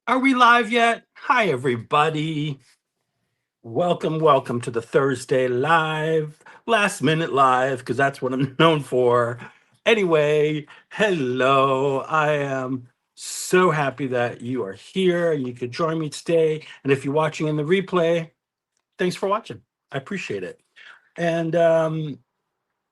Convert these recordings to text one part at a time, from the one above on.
Are we live yet? Hi, everybody. Welcome to the Thursday live, last minute live, because that's what I'm known for. Anyway, hello. I am so happy that you are here. You could join me today. And if you're watching in the replay, thanks for watching. I appreciate it. And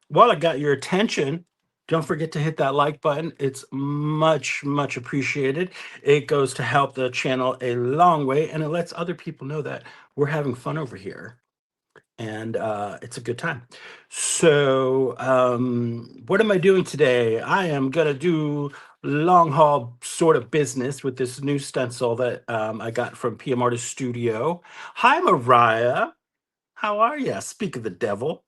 while I got your attention, don't forget to hit that like button. It's much appreciated. It goes to help the channel a long way, and it lets other people know that we're having fun over here, and it's a good time. So, what am I doing today? I am gonna do long haul sort of business with this new stencil that I got from PM Artist Studio. Hi, Mariah. How are you? Speak of the devil.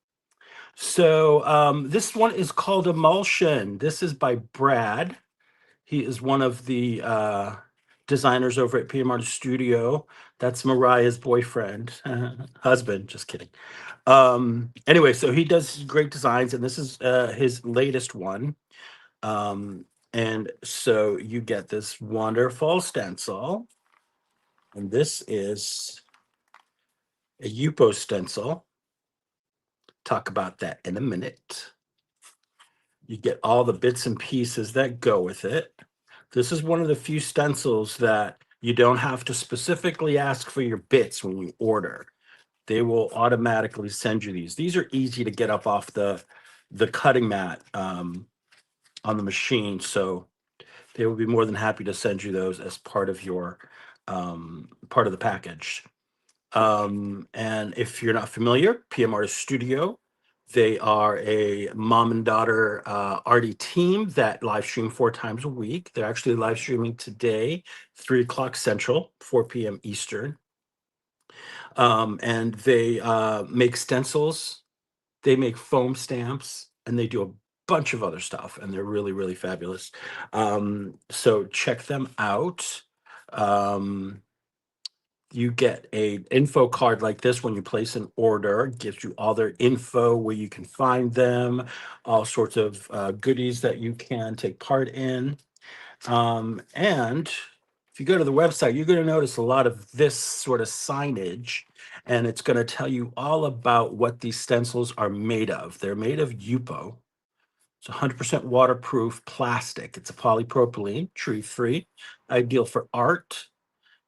So this one is called Emulsion. This is by Brad. He is one of the designers over at PM Artist Studio. That's Mariah's boyfriend, husband. Just kidding. Anyway, so he does great designs, and this is his latest one. And so you get this wonderful stencil, and this is a Yupo stencil. Talk about that in a minute. You get all the bits and pieces that go with it. This is one of the few stencils that you don't have to specifically ask for your bits when you order. They will automatically send you these. These are easy to get up off the cutting mat on the machine, so they will be more than happy to send you those as part of your part of the package. And if you're not familiar, PM Artist Studio, they are a mom and daughter arty team that live stream 4 times a week. They're actually live streaming today, 3 o'clock Central, 4 p.m. Eastern. And they make stencils, they make foam stamps, and they do a bunch of other stuff. And they're really fabulous. So check them out. Um, you get a info card like this when you place an order. It gives you all their info, where you can find them, all sorts of goodies that you can take part in. And if you go to the website, you're going to notice a lot of this sort of signage, and it's going to tell you all about what these stencils are made of. They're made of Yupo. It's 100% waterproof plastic. It's a polypropylene, tree free, ideal for art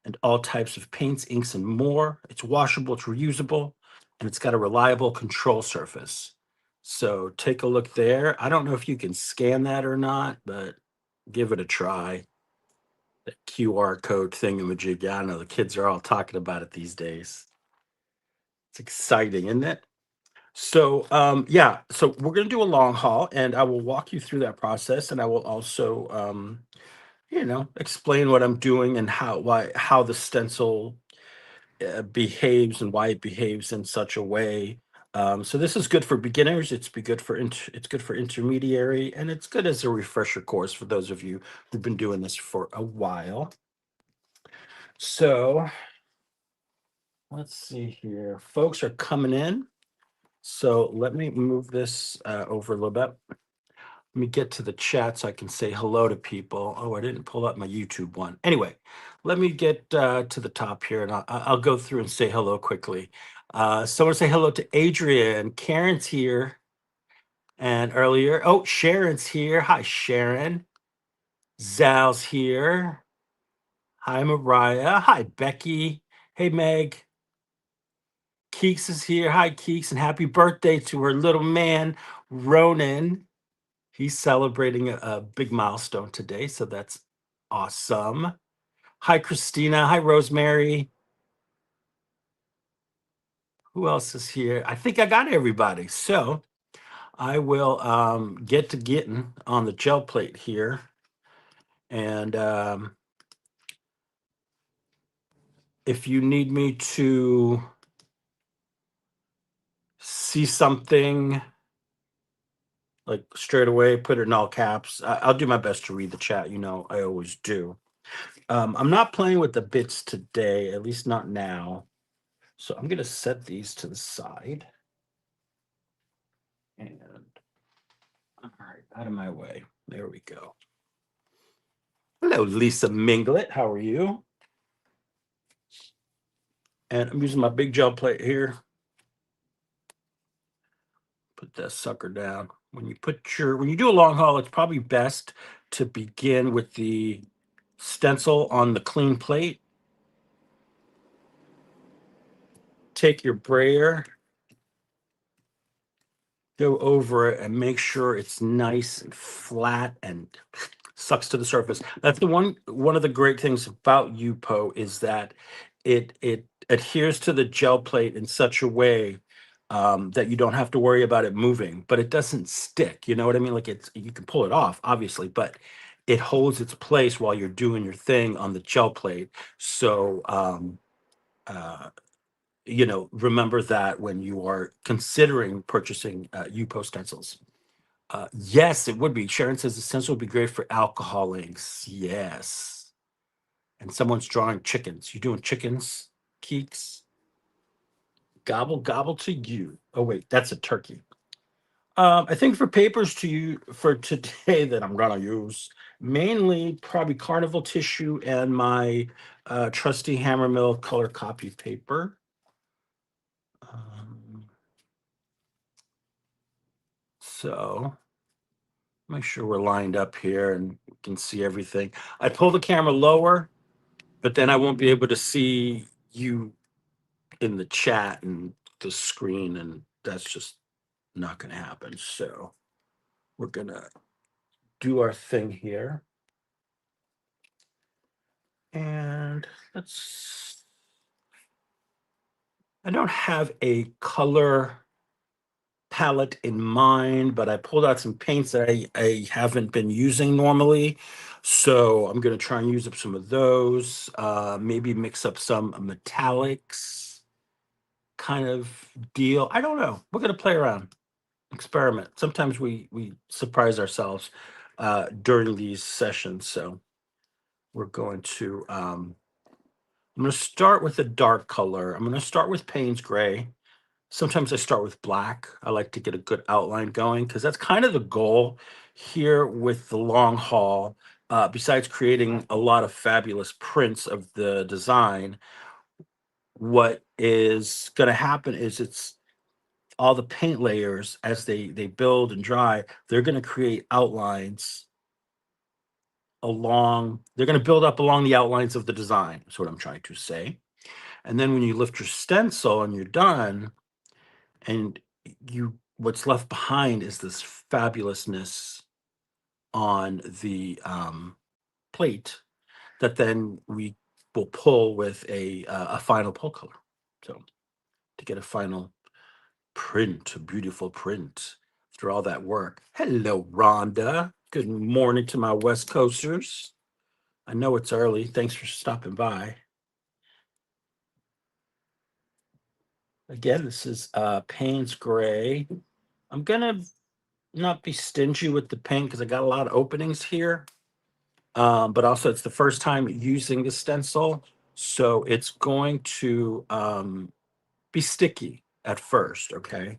and all types of paints, inks, and more. It's washable, it's reusable, and it's got a reliable control surface. So take a look there. I don't know if you can scan that or not, but give it a try. That QR code thingamajig. Yeah, I know the kids are all talking about it these days. It's exciting, isn't it? So yeah, so we're gonna do a long haul, and I will walk you through that process, and I will also explain what I'm doing and how the stencil behaves and why it behaves in such a way. So this is good for beginners. It's good for intermediary, and it's good as a refresher course for those of you who've been doing this for a while. So let's see here. Folks are coming in. So let me move this over a little bit. Let me get to the chat so I can say hello to people. Oh, I didn't pull up my YouTube one. Anyway, let me get to the top here, and I'll go through and say hello quickly. Someone say hello to Adrian. Karen's here. And earlier, oh, Sharon's here. Hi, Sharon. Zal's here. Hi, Mariah. Hi, Becky. Hey, Meg. Keeks is here. Hi, Keeks. And happy birthday to her little man, Ronan. He's celebrating a big milestone today, so that's awesome. Hi, Christina. Hi, Rosemary. Who else is here? I think I got everybody. So I will get to getting on the gel plate here. And if you need me to see something like straight away, put it in all caps. I'll do my best to read the chat. You know, I always do. I'm not playing with the bits today, at least not now. So I'm going to set these to the side. And all right, out of my way. There we go. Hello, Lisa Minglet. How are you? And I'm using my big gel plate here. Put that sucker down. When you do a long haul, it's probably best to begin with the stencil on the clean plate. Take your brayer, go over it and make sure it's nice and flat and sucks to the surface. That's the one of the great things about UPO is that it adheres to the gel plate in such a way that you don't have to worry about it moving, but it doesn't stick. You know what I mean? Like you can pull it off, obviously, but it holds its place while you're doing your thing on the gel plate. So uh, remember that when you are considering purchasing UPO stencils. Yes, it would be. Sharon says the stencil would be great for alcohol inks. Yes. And someone's drawing chickens. You doing chickens, Keeks? Gobble, gobble to you. Oh, wait, that's a turkey. I think for papers to you for today that I'm gonna use, mainly probably carnival tissue and my trusty Hammermill color copy paper. Um, so make sure we're lined up here and we can see everything. I pull the camera lower, but then I won't be able to see you in the chat and the screen, and that's just not going to happen. So we're going to do our thing here. And I don't have a color palette in mind, but I pulled out some paints that I haven't been using normally. So I'm going to try and use up some of those, maybe mix up some metallics kind of deal. I don't know. We're going to play around, experiment. Sometimes we surprise ourselves during these sessions. So we're going to, I'm going to start with a dark color. I'm going to start with Payne's Gray. Sometimes I start with black. I like to get a good outline going because that's kind of the goal here with the long haul. Besides creating a lot of fabulous prints of the design, what is going to happen is it's all the paint layers as they build and dry. They're going to create outlines they're going to build up along the outlines of the design. That's what I'm trying to say. And then when you lift your stencil and you're done, and what's left behind is this fabulousness on the plate that then we will pull with a final pull color. So to get a final print, a beautiful print after all that work. Hello, Rhonda. Good morning to my West Coasters. I know it's early. Thanks for stopping by. Again, this is Payne's Gray. I'm gonna not be stingy with the paint because I got a lot of openings here. But also it's the first time using the stencil, so it's going to be sticky at first. Okay,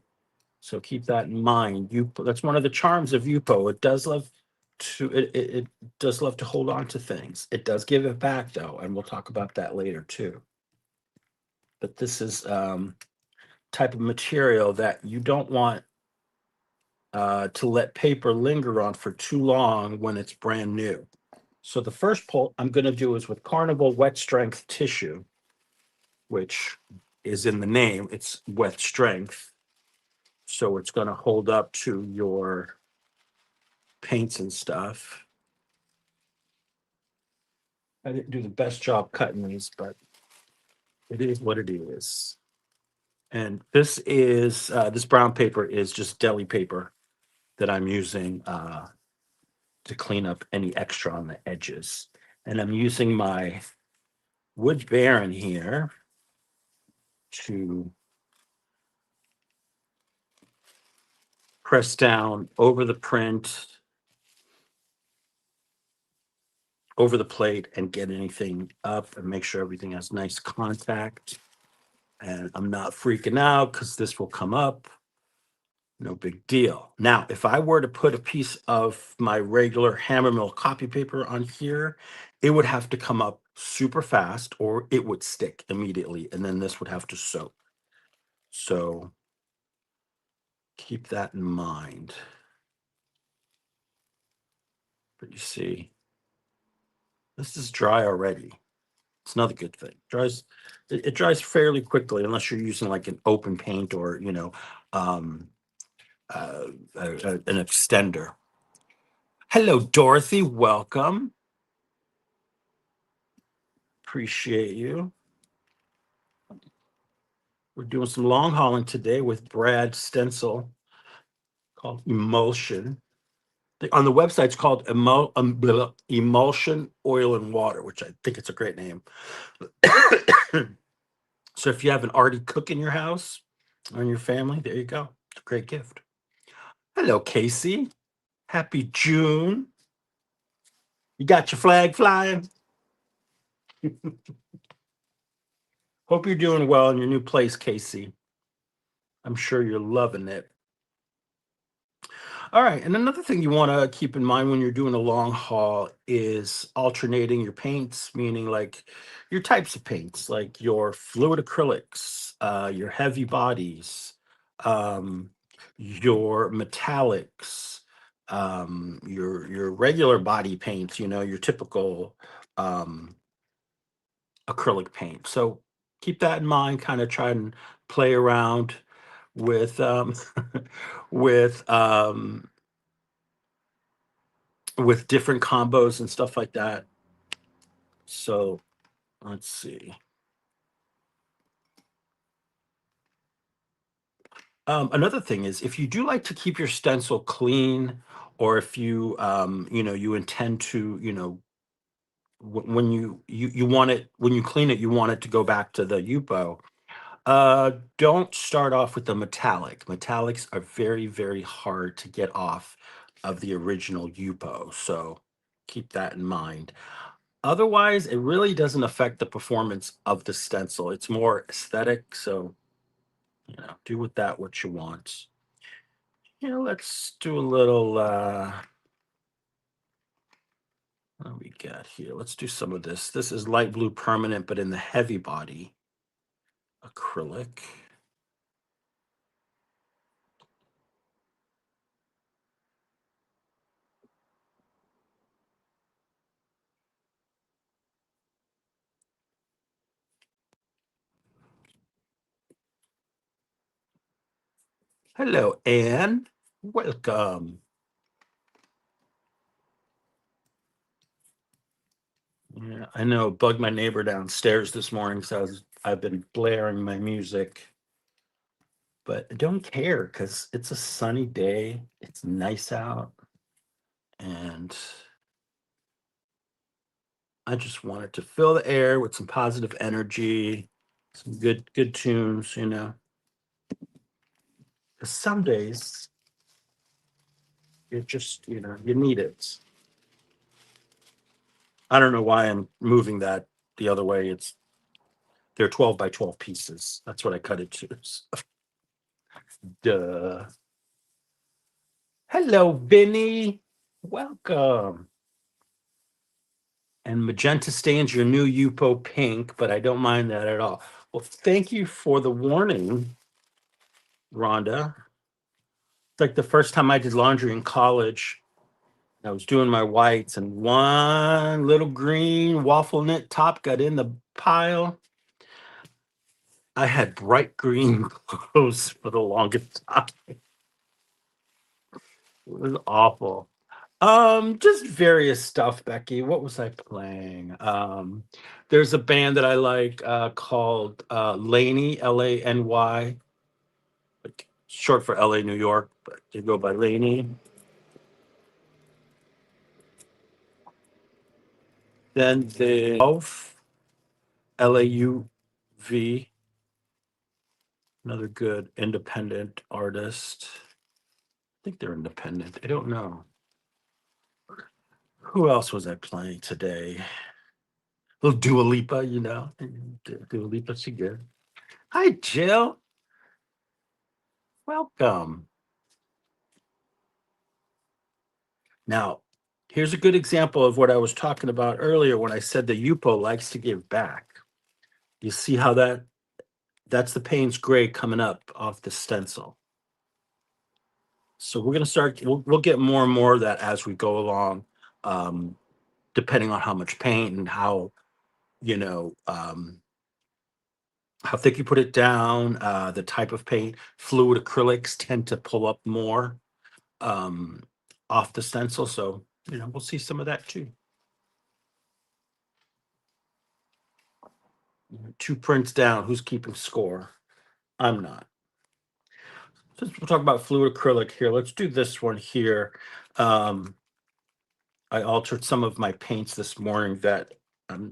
so keep that in mind. That's one of the charms of UPO. It does love to hold on to things. It does give it back though, and we'll talk about that later too. But this is type of material that you don't want to let paper linger on for too long when it's brand new. So the first pull I'm going to do is with Carnival Wet Strength Tissue, which is in the name. It's wet strength. So it's going to hold up to your paints and stuff. I didn't do the best job cutting these, but it is what it is. And this brown paper is just deli paper that I'm using to clean up any extra on the edges. And I'm using my Wood Baron here to press down over the print, over the plate, and get anything up and make sure everything has nice contact. And I'm not freaking out because this will come up. No big deal. Now, if I were to put a piece of my regular hammer mill copy paper on here, it would have to come up super fast or it would stick immediately, and then this would have to soak. So keep that in mind. But you see, this is dry already. It's another good thing. It dries fairly quickly unless you're using like an open paint or um, an extender. Hello, Dorothy. Welcome. Appreciate you. We're doing some long hauling today with Brad Stencil called Emulsion. On the website, it's called Emulsion Oil and Water, which I think it's a great name. So if you have an arty cook in your house or in your family, there you go. It's a great gift. Hello, Casey. Happy June. You got your flag flying? Hope you're doing well in your new place, Casey. I'm sure you're loving it. All right. And another thing you want to keep in mind when you're doing a long haul is alternating your paints, meaning like your types of paints, like your fluid acrylics, your heavy bodies, um, your metallics, your regular body paints, your typical um, acrylic paint. So keep that in mind, kind of try and play around with with um with different combos and stuff like that. So let's see. Another thing is if you do like to keep your stencil clean, or if you intend to, when you want it, when you clean it, you want it to go back to the Yupo. Don't start off with the metallic. Metallics are very, very hard to get off of the original Yupo. So keep that in mind. Otherwise, it really doesn't affect the performance of the stencil. It's more aesthetic. So, do with that what you want. Let's do a little, what do we got here? Let's do some of this. This is light blue permanent, but in the heavy body acrylic. Hello, Anne. Welcome. Yeah, I know. Bugged my neighbor downstairs this morning, so I've been blaring my music, but I don't care because it's a sunny day. It's nice out, and I just wanted to fill the air with some positive energy, some good tunes. 'Cause some days it just you need it. I don't know why I'm moving that the other way. They're 12 by 12 pieces. That's what I cut it to. Duh. Hello, Vinny. Welcome. And magenta stains your new Yupo pink, but I don't mind that at all. Well, thank you for the warning, Rhonda. It's like the first time I did laundry in college. I was doing my whites, and one little green waffle knit top got in the pile. I had bright green clothes for the longest time. It was awful. Just various stuff, Becky. What was I playing? There's a band that I like called Laney, Lany, like short for LA, New York, but they go by Laney. Then the Lauv, another good independent artist. I think they're independent. I don't know. Who else was I playing today? Little Dua Lipa, Dua Lipa, she good. Hi, Jill. Welcome. Now, here's a good example of what I was talking about earlier when I said the Yupo likes to give back. You see how that's the Payne's gray coming up off the stencil. So we're going to start, we'll get more and more of that as we go along, um, depending on how much paint and you know, how thick you put it down, the type of paint. Fluid acrylics tend to pull up more um, off the stencil. So, we'll see some of that too. 2 prints down. Who's keeping score? I'm not. Since we'll talk about fluid acrylic here, let's do this one here. Um, I altered some of my paints this morning that um,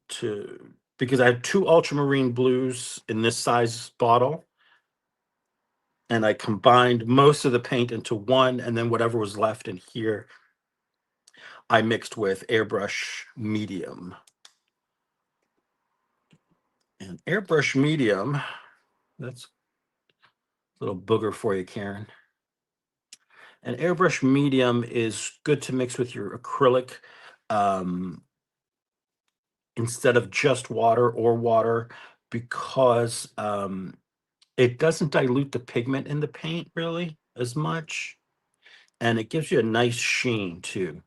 to because I have 2 ultramarine blues in this size bottle, and I combined most of the paint into one, and then whatever was left in here, I mixed with airbrush medium. And airbrush medium, that's a little booger for you, Karen. And airbrush medium is good to mix with your acrylic um, instead of just water because it doesn't dilute the pigment in the paint really as much. And it gives you a nice sheen too.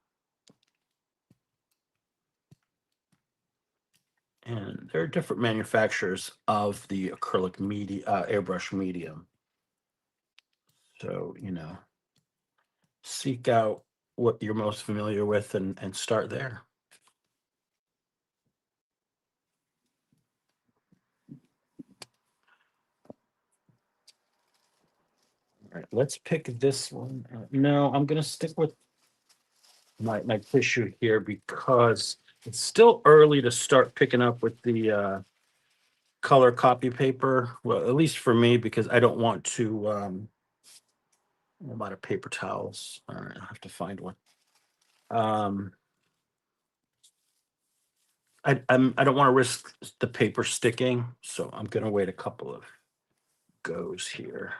And there are different manufacturers of the acrylic airbrush medium. So, seek out what you're most familiar with and start there. All right, let's pick this one. No, I'm going to stick with my tissue here because it's still early to start picking up with the color copy paper. Well, at least for me, because I don't want to. I'm out of paper towels. All right, I'll have to find one. Um, I don't want to risk the paper sticking, so I'm going to wait a couple of goes here.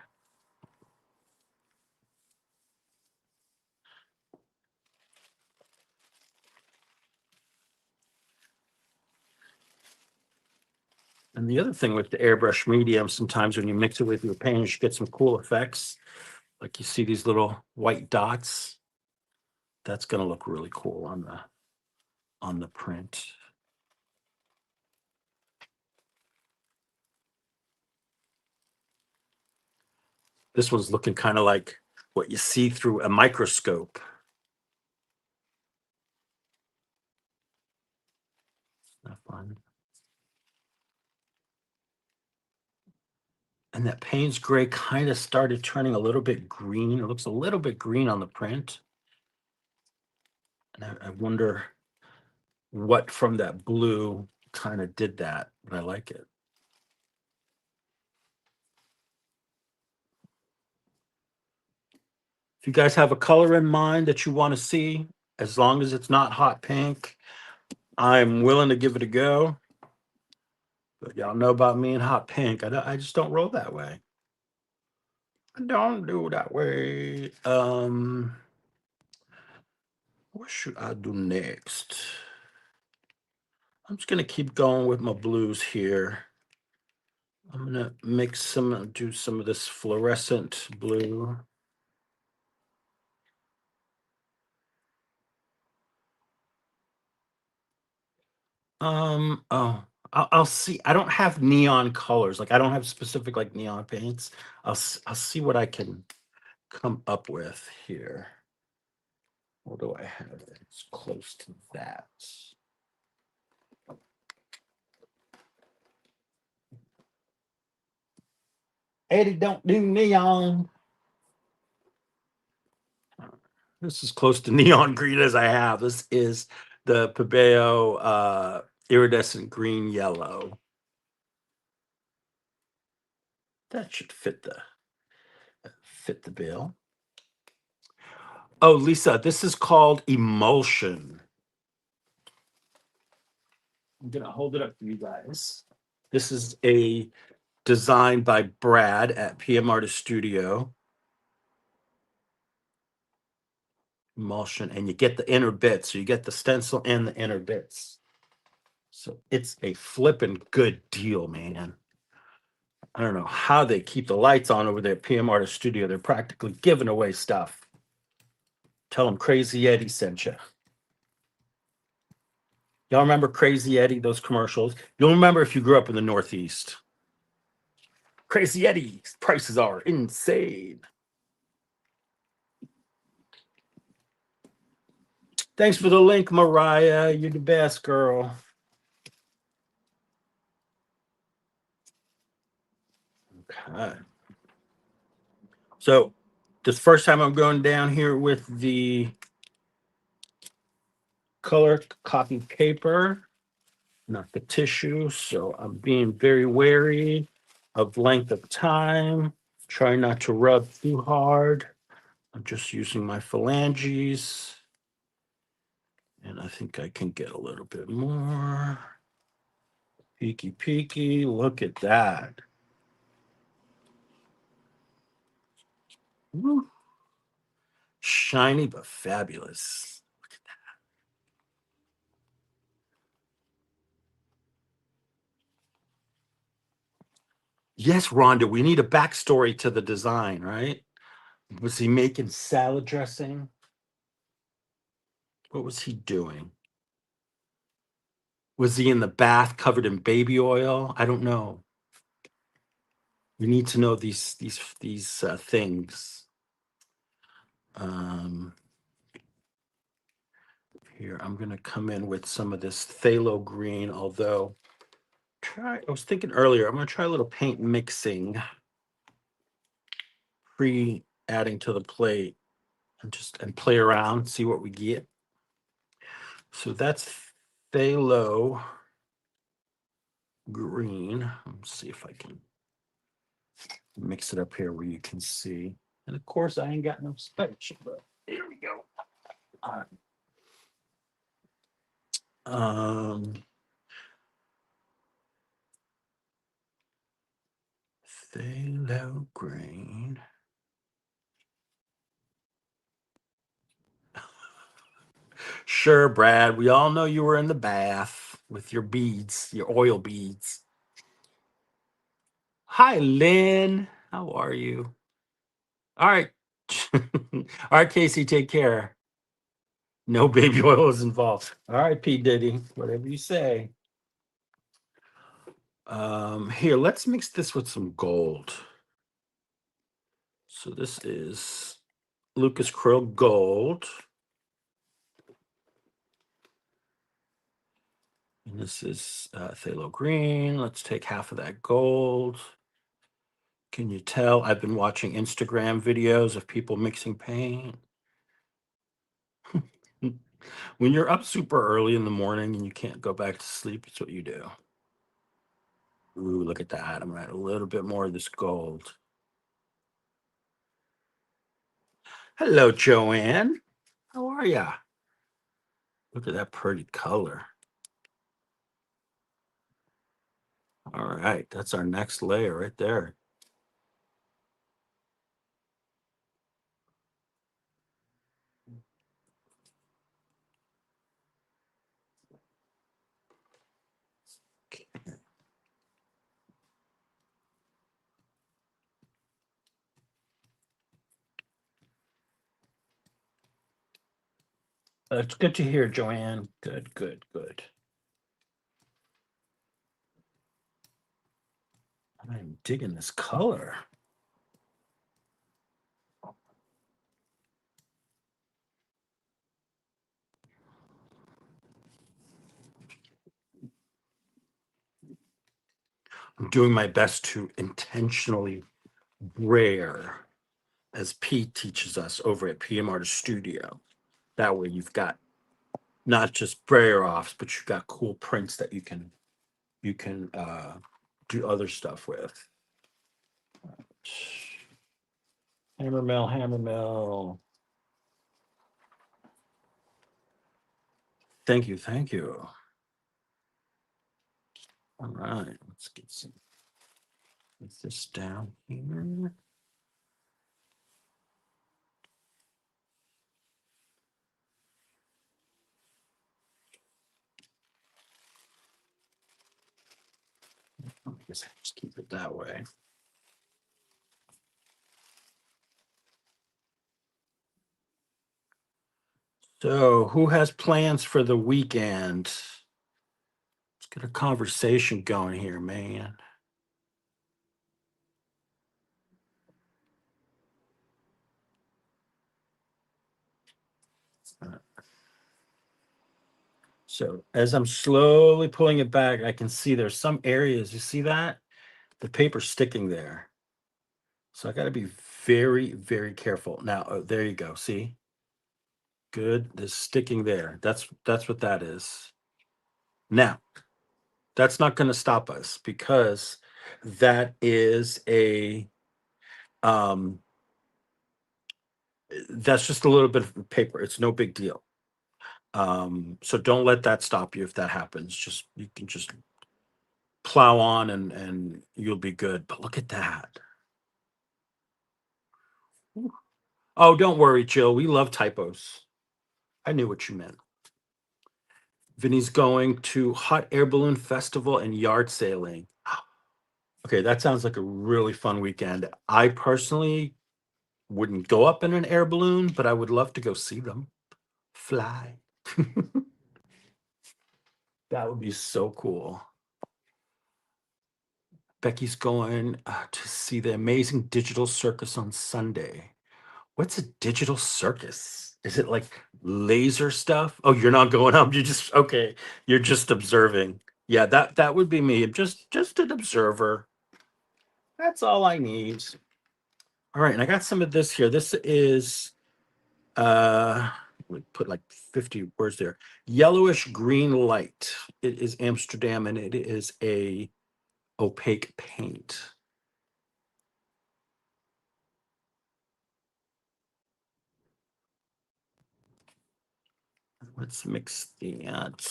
And the other thing with the airbrush medium, sometimes when you mix it with your paint, you get some cool effects. Like you see these little white dots. That's going to look really cool on the print. This one's looking kind of like what you see through a microscope. Not fun. And that Payne's gray kind of started turning a little bit green. It looks a little bit green on the print. And I wonder what from that blue kind of did that, but I like it. If you guys have a color in mind that you want to see, as long as it's not hot pink, I'm willing to give it a go. But y'all know about me and hot pink. I just don't roll that way. I don't do that way. What should I do next? I'm just gonna keep going with my blues here. I'm gonna do some of this fluorescent blue. Oh, I'll see. I don't have neon colors. Like I don't have specific like neon paints. I'll see what I can come up with here. What do I have? It's close to that. Eddie don't do neon. This is close to neon green as I have. This is the Pebeo iridescent green yellow. That should fit the bill. Oh, Lisa, this is called Emulsion. I'm gonna hold it up for you guys. This is a design by Brad at PM Artist Studio. emulsion, and you get the inner bits. So you get the stencil and the inner bits. So it's a flippin' good deal, man. I don't know how they keep the lights on over there at PM Artist Studio. They're practically giving away stuff. Tell them Crazy Eddie sent you. Y'all remember Crazy Eddie, those commercials? You'll remember if you grew up in the Northeast. Crazy Eddie's prices are insane. Thanks for the link, Mariah. You're the best, girl. Okay. So this first time I'm going down here with the color copy paper, not the tissue. So I'm being very wary of length of time. Try not to rub too hard. I'm just using my phalanges. And I think I can get a little bit more. Peeky, peeky. Look at that. Woo. Shiny but fabulous. Yes, Rhonda, we need a backstory to the design, right? Was he making salad dressing? What was he doing? Was he in the bath covered in baby oil? I don't know. We need to know these things. Um, Here, I'm going to come in with some of this phthalo green, although I was thinking earlier, I'm going to try a little paint mixing pre adding to the plate and play around, see what we get. So that's phthalo green. Let's see if I can mix it up here where you can see. And of course, I ain't got no spatula, but here we go. All right. Phthalo green. Sure, Brad. We all know you were in the bath with your beads, your oil beads. Hi, Lynn. How are you? All right. All right, Casey, take care. No baby oil is involved. All right, P. Diddy, whatever you say. Here, let's mix this with some gold. So this is Lucas Krill Gold. And this is phthalo green. Let's take half of that gold. Can you tell I've been watching Instagram videos of people mixing paint? When you're up super early in the morning and you can't go back to sleep, it's what you do. Ooh, look at that. I'm gonna add a little bit more of this gold. Hello, Joanne. How are ya? Look at that pretty color. All right, that's our next layer right there. It's good to hear, Joanne. Good, good, good. I'm digging this color. I'm doing my best to intentionally rare, as Pete teaches us over at PM Artist Studio. That way you've got not just brayer offs, but you've got cool prints that you can do other stuff with. Hammer mill, hammer mill. Thank you, thank you. All right, let's get this down here. I guess I just keep it that way. So, who has plans for the weekend? Let's get a conversation going here, man. So, as I'm slowly pulling it back, I can see there's some areas. You see that? The paper's sticking there. So, I got to be very, very careful. Now, there you go. See? Good. There's sticking there. That's what that is. Now, that's not going to stop us because that is a um that's just a little bit of paper. It's no big deal. So don't let that stop you if that happens. Just you can just plow on and you'll be good. But look at that. Oh, don't worry, Jill. We love typos. I knew what you meant. Vinny's going to hot air balloon festival and yard sailing. Okay, that sounds like a really fun weekend. I personally wouldn't go up in an air balloon, but I would love to go see them fly. That would be so cool. Becky's going to see the amazing digital circus on Sunday. What's a digital circus? Is it like laser stuff? Oh, you're not going up. You just okay. You're just observing. Yeah, that would be me. I'm just an observer. That's all I need. All right, and I got some of this here. This is we put like 50 words there. Yellowish green light. It is Amsterdam and it is a opaque paint. Let's mix that.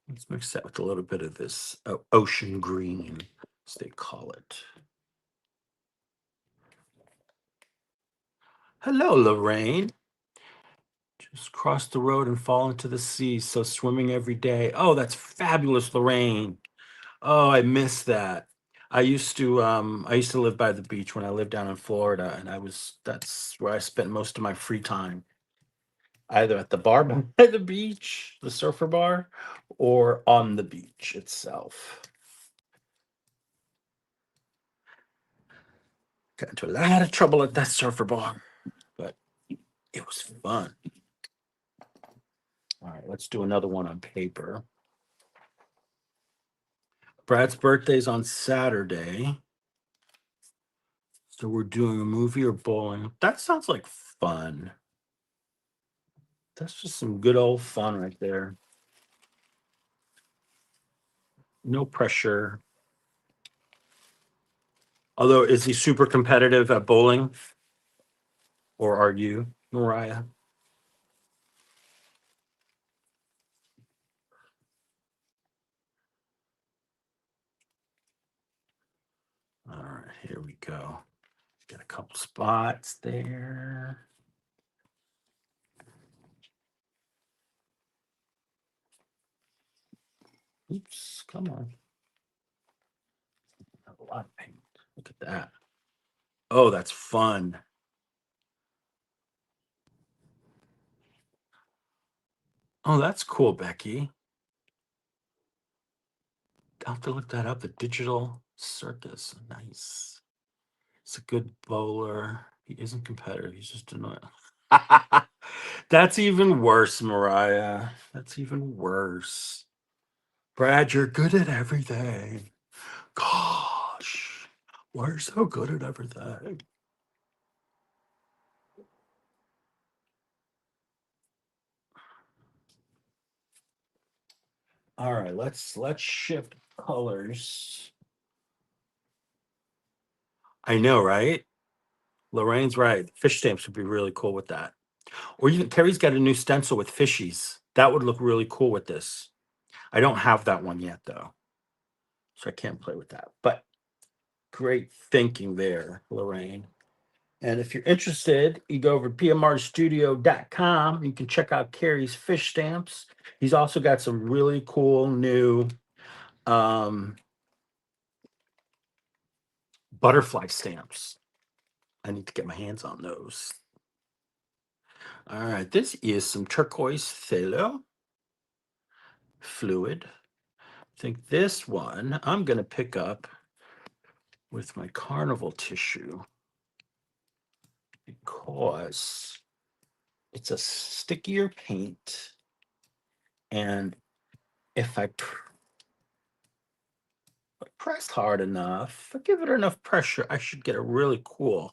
Let's mix that with a little bit of this ocean green, as they call it. Hello, Lorraine. Just cross the road and fall into the sea. So swimming every day. Oh, that's fabulous, Lorraine. Oh, I miss that. I used to live by the beach when I lived down in Florida, and that's where I spent most of my free time, either at the bar by the beach, the surfer bar, or on the beach itself. Got into a lot of trouble at that surfer bar, but it was fun. All right, let's do another one on paper. Brad's birthday's on Saturday. So we're doing a movie or bowling. That sounds like fun. That's just some good old fun right there. No pressure. Although, is he super competitive at bowling? Or are you, Mariah? All right, here we go. Got a couple spots there. Oops, come on. A lot of paint. Look at that. Oh, that's fun. Oh, that's cool, Becky. I'll have to look that up. The digital circus. Nice. He's a good bowler. He isn't competitive. He's just annoying. That's even worse, Mariah. That's even worse. Brad, you're good at everything. Gosh, we're so good at everything. All right, let's shift colors. I know, right? Lorraine's right. Fish stamps would be really cool with that. Or even Carrie's got a new stencil with fishies. That would look really cool with this. I don't have that one yet though, so I can't play with that. But great thinking there, Lorraine. And if you're interested, you go over to pmrstudio.com. You can check out Carrie's fish stamps. He's also got some really cool new um, butterfly stamps. I need to get my hands on those. All right, this is some turquoise phthalo fluid. I think this one I'm going to pick up with my carnival tissue because it's a stickier paint. And if I press hard enough, if I give it enough pressure, I should get a really cool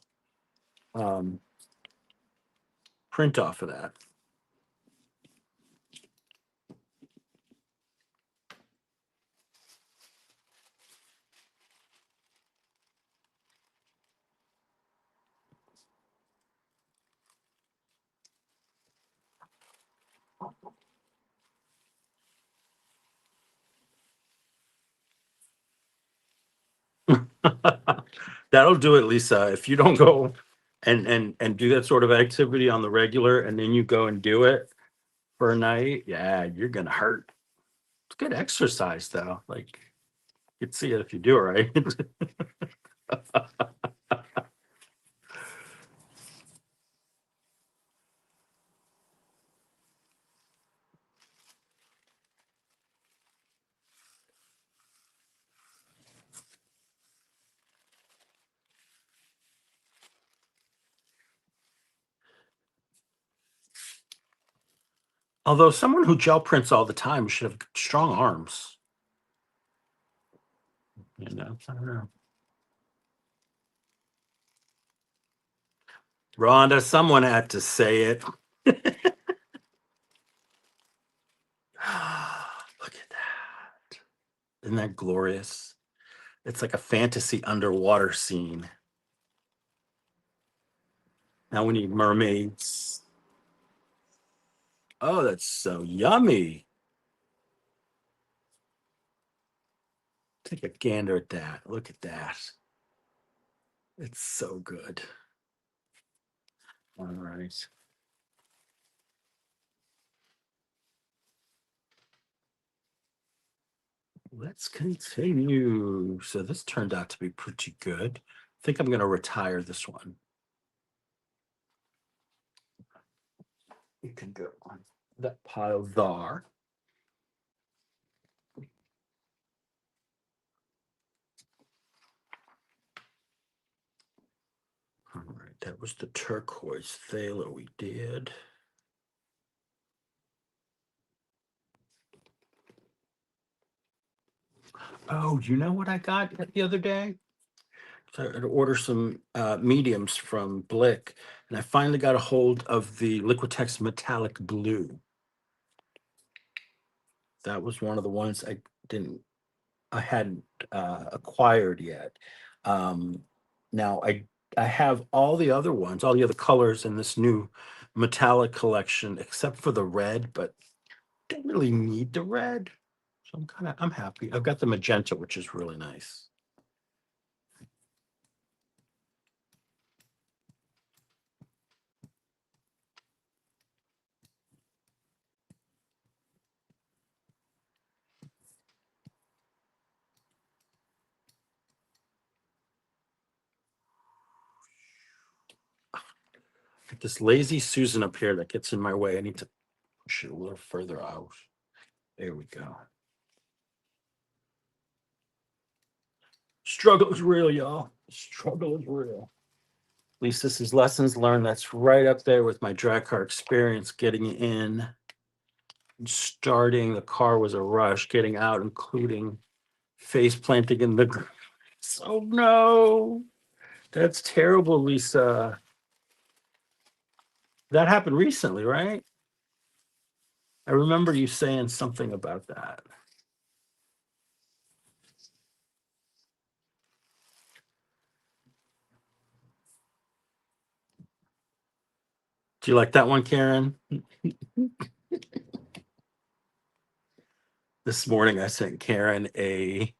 um, print off of that. That'll do it, Lisa. If you don't go and do that sort of activity on the regular, and then you go and do it for a night, yeah, you're gonna hurt. It's good exercise, though. Like you'd see it if you do it right. Although someone who gel prints all the time should have strong arms. I don't know. Rhonda, someone had to say it. Look at that. Isn't that glorious? It's like a fantasy underwater scene. Now we need mermaids. Oh, that's so yummy. Take a gander at that. Look at that. It's so good. All right. Let's continue. So this turned out to be pretty good. I think I'm going to retire this one. You can go on that pile there. All right, that was the turquoise phthalo we did. Oh, you know what I got the other day? So I had to order some mediums from Blick, and I finally got a hold of the Liquitex Metallic Blue. That was one of the ones I hadn't acquired yet. Um, now I have all the other ones, all the other colors in this new metallic collection, except for the red, but don't really need the red. So I'm happy. I've got the magenta, which is really nice. Got this lazy Susan up here that gets in my way. I need to push it a little further out. There we go. Struggle is real, y'all. Struggle is real. At least this is lessons learned. That's right up there with my drag car experience. Getting in, starting the car was a rush. Getting out, including face planting in the grass. Oh no, that's terrible, Lisa. That happened recently, right? I remember you saying something about that. Do you like that one, Karen? This morning I sent Karen a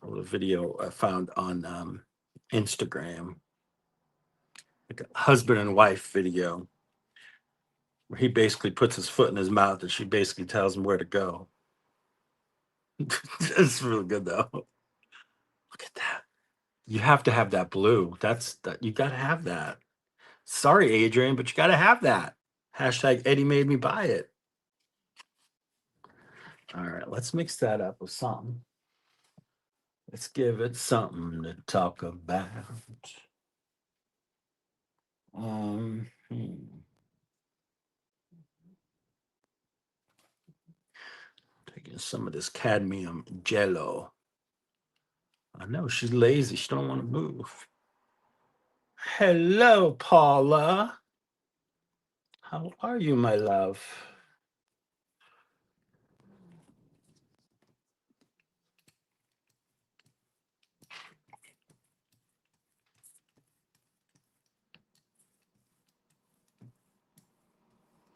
A little video I found on Instagram, like a husband and wife video, where he basically puts his foot in his mouth and she basically tells him where to go. It's really good though. Look at that. You have to have that blue. That's that you gotta have that. Sorry, Adrian, but you gotta have that. Hashtag Eddie made me buy it. All right, let's mix that up with something. Let's give it something to talk about. Um, hmm. Taking some of this cadmium jello. I know she's lazy. She don't want to move. Hello, Paula. How are you, my love?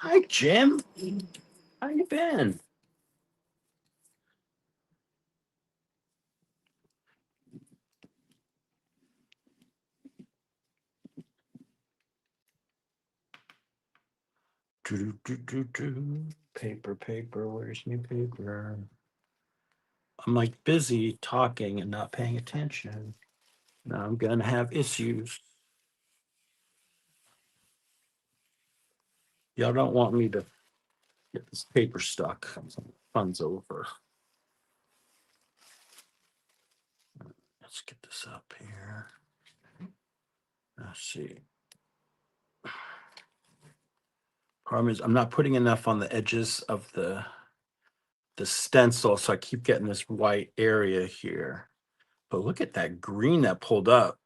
Hi, Jim. How you been? Paper, paper. Where's my paper? I'm like busy talking and not paying attention. Now I'm gonna have issues. Y'all don't want me to get this paper stuck. Fun's over. Let's get this up here. Let's see. Problem is, I'm not putting enough on the edges of the stencil, so I keep getting this white area here. But look at that green that pulled up.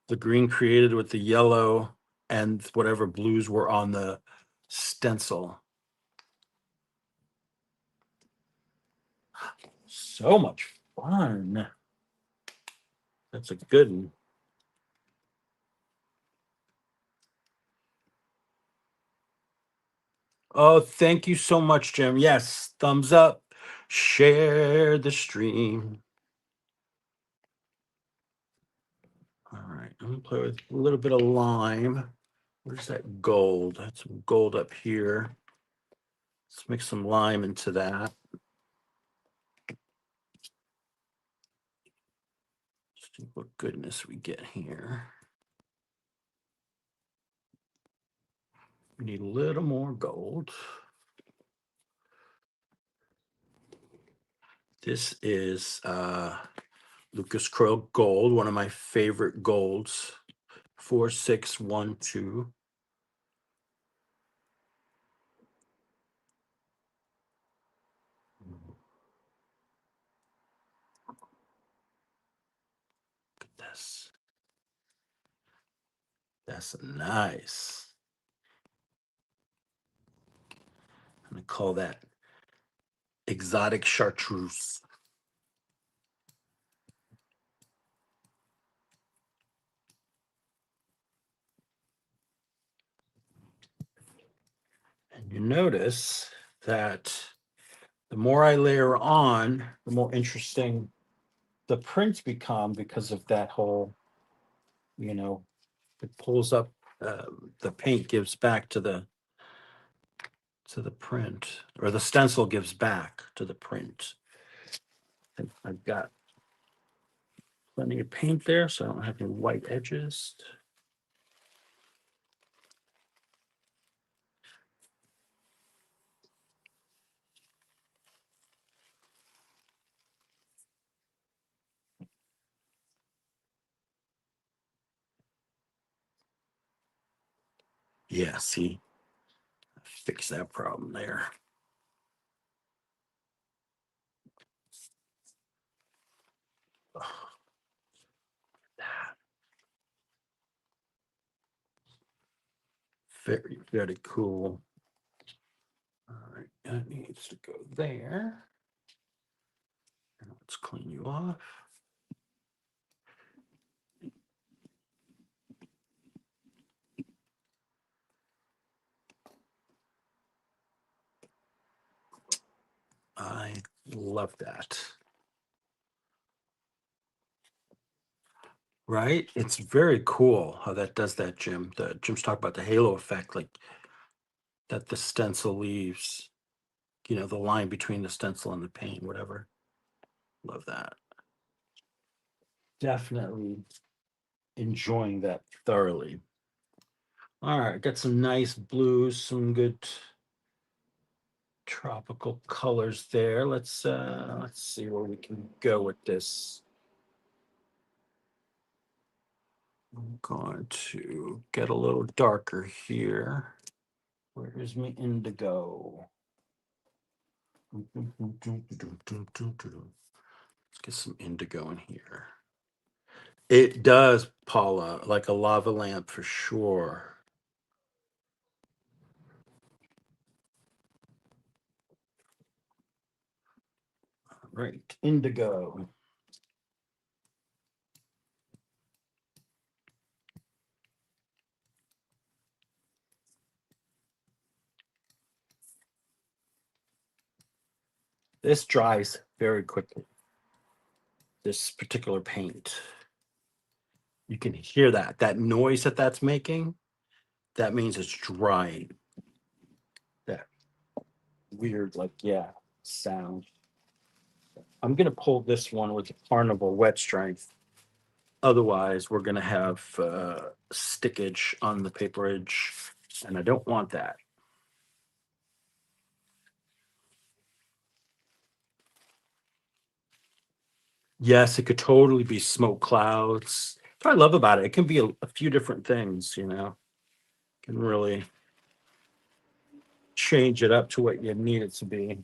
The green created with the yellow and whatever blues were on the stencil. So much fun. That's a good one. Oh, thank you so much, Jim. Yes, thumbs up. Share the stream. All right, I'm gonna play with a little bit of lime. Where's that gold? That's some gold up here. Let's mix some lime into that. See what goodness we get here. We need a little more gold. This is Lucas Crow Gold, one of my favorite golds. 4612. Look at this. That's nice. I'm gonna call that exotic chartreuse. And you notice that the more I layer on, the more interesting the prints become because of that whole, you know, it pulls up, the paint gives back to the print, or the stencil gives back to the print. And I've got plenty of paint there, so I don't have any white edges. Yeah, see, fix that problem there. Oh, that. Very, very cool. All right, that needs to go there. And let's clean you off. I love that. right? It's very cool how that does that, Jim. Jim's talking about the halo effect, like that the stencil leaves, the line between the stencil and the paint, whatever. Love that. Definitely enjoying that thoroughly. All right, got some nice blues, some good tropical colors there. Let's see where we can go with this. I'm going to get a little darker here. Where's my indigo? Let's get some indigo in here. It does, Paula, like a lava lamp for sure. Right, indigo. This dries very quickly. This particular paint. You can hear that noise that's making. That means it's drying. That weird, like, yeah, sound. I'm gonna pull this one with the Carnival wet strength. Otherwise, we're gonna have stickage on the paper edge, and I don't want that. Yes, it could totally be smoke clouds. That's what I love about it. It can be a few different things, Can really change it up to what you need it to be.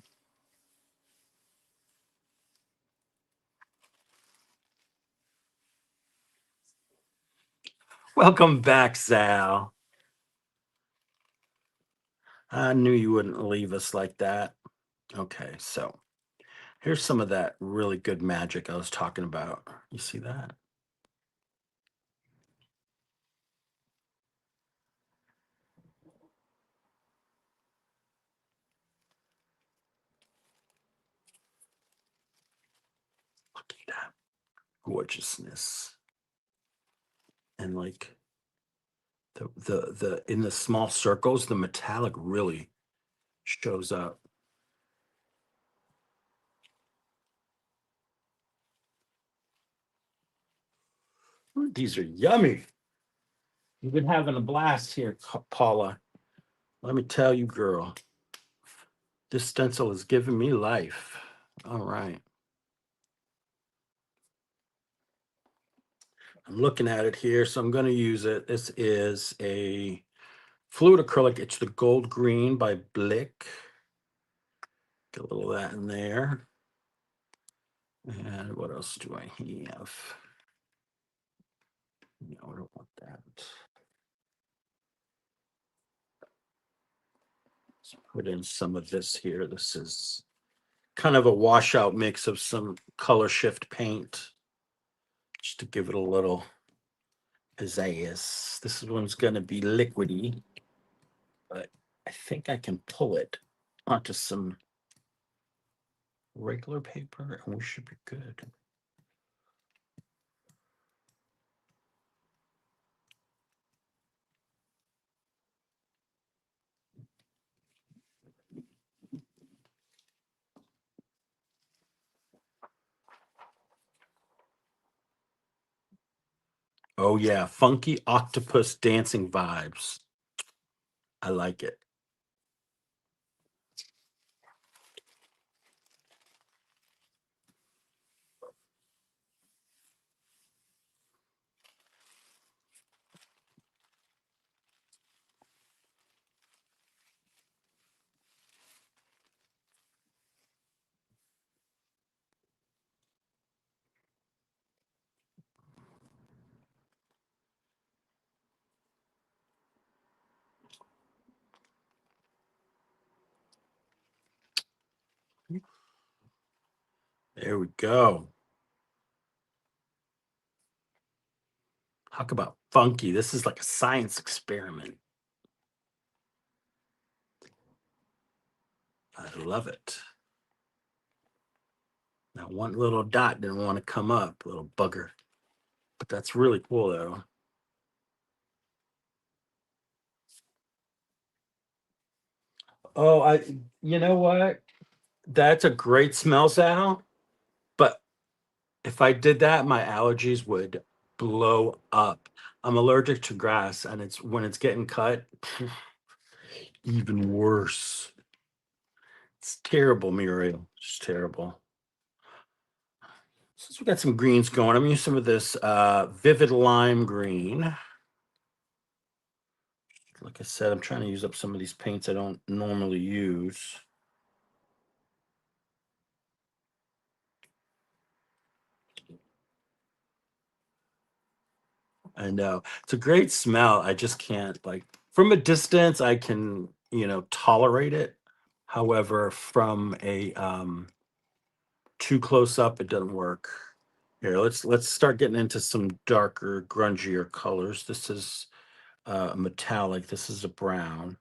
Welcome back, Sal. I knew you wouldn't leave us like that. Okay, so here's some of that really good magic I was talking about. You see that? Look at that gorgeousness. And like the in the small circles, the metallic really shows up. Ooh, these are yummy. You've been having a blast here, Paula. Let me tell you, girl, this stencil is giving me life. All right. I'm looking at it here, so I'm going to use it. This is a fluid acrylic. It's the Gold Green by Blick. Get a little of that in there. And what else do I have? No, I don't want that. Let's put in some of this here. This is kind of a washout mix of some color shift paint just to give it a little pizzazz. This one's going to be liquidy, but I think I can pull it onto some regular paper and we should be good. Oh, yeah. Funky octopus dancing vibes. I like it. There we go. Talk about funky. This is like a science experiment. I love it. Now, one little dot didn't want to come up, little bugger. But that's really cool though. Oh, you know what? That's a great smell, Sal. But if I did that, my allergies would blow up. I'm allergic to grass, and it's when it's getting cut, even worse. It's terrible, Muriel. It's terrible. Since we got some greens going, I'm using some of this vivid lime green. Like I said, I'm trying to use up some of these paints I don't normally use. I know. It's a great smell. I just can't like from a distance I can, tolerate it. However, from a too close up it doesn't work. Here, let's start getting into some darker, grungier colors. This is metallic. This is a brown.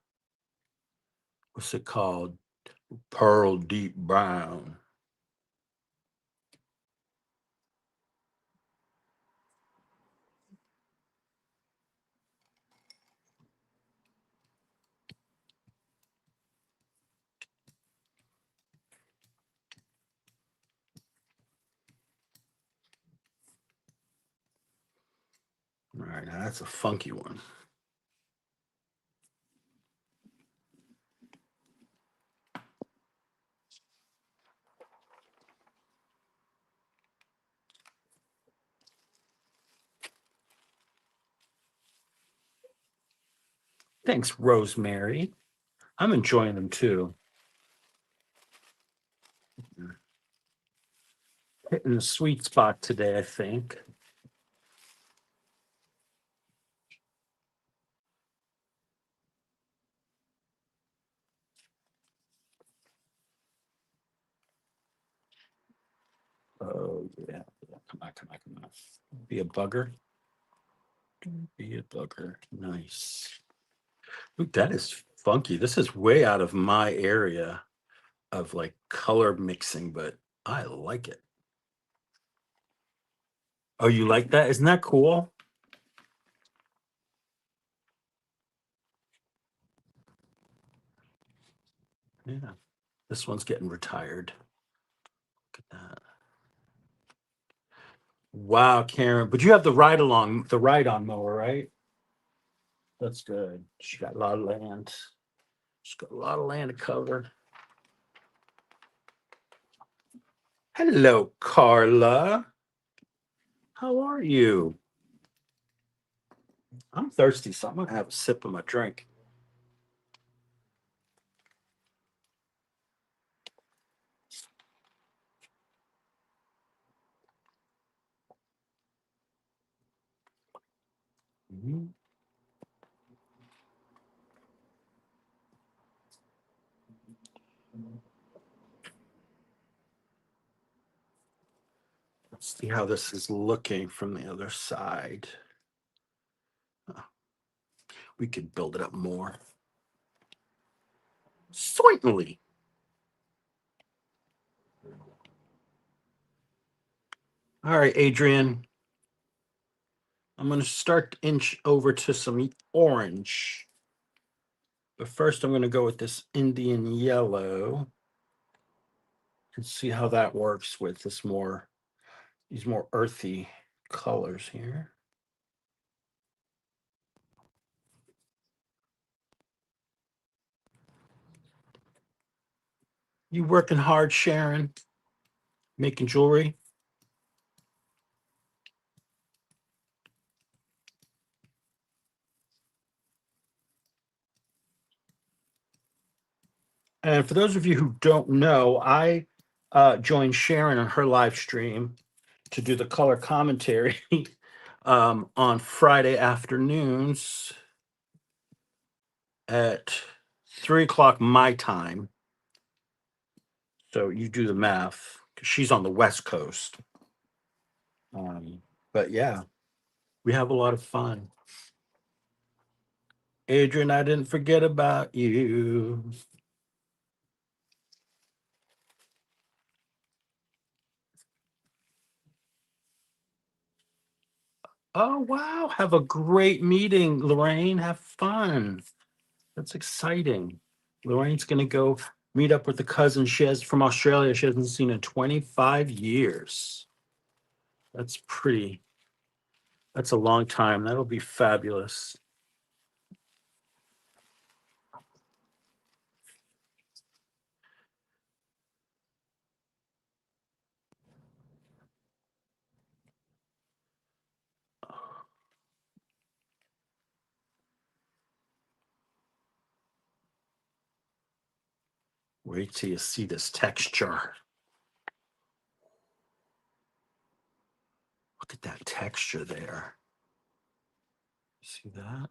What's it called? Pearl deep brown. All right, now that's a funky one. Thanks, Rosemary. I'm enjoying them too. Hitting the sweet spot today, I think. Oh yeah. Come on, come on, come on. Be a bugger. Be a bugger. Nice. Ooh, that is funky. This is way out of my area of like color mixing, but I like it. Oh, you like that? Isn't that cool? Yeah. This one's getting retired. Look at that. Wow, Karen. But you have the ride on mower, right? That's good. She got a lot of land. She's got a lot of land to cover. Hello, Carla. How are you? I'm thirsty, so I'm gonna have a sip of my drink. Mhm. Let's see how this is looking from the other side. Uh, We could build it up more. Certainly. All right, Adrian. I'm going to start to inch over to some orange. But first, I'm going to go with this Indian yellow and see how that works with these more earthy colors here. You working hard, Sharon? Making jewelry? And for those of you who don't know, I joined Sharon on her live stream to do the color commentary on Friday afternoons at 3 o'clock my time. So you do the math because she's on the West Coast. Um, but yeah, we have a lot of fun. Adrian, I didn't forget about you. Oh, wow. Have a great meeting, Lorraine. Have fun. That's exciting. Lorraine's going to go meet up with the cousin she has from Australia she hasn't seen in 25 years. That's pretty, that's a long time. That'll be fabulous. Wait till you see this texture. Look at that texture there. See that?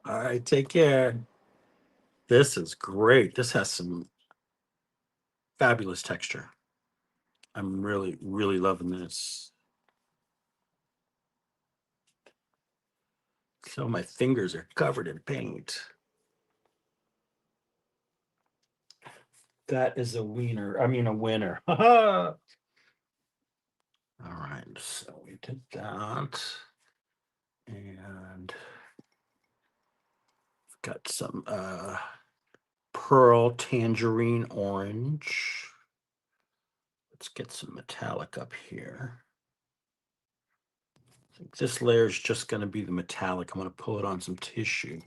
All right, take care. This is great. This has some fabulous texture. I'm really, really loving this. So my fingers are covered in paint. That is a wiener. I mean, a winner. All right, so we did that. And got some pearl tangerine orange. Let's get some metallic up here. I think this layer is just going to be the metallic. I'm going to pull it on some tissue.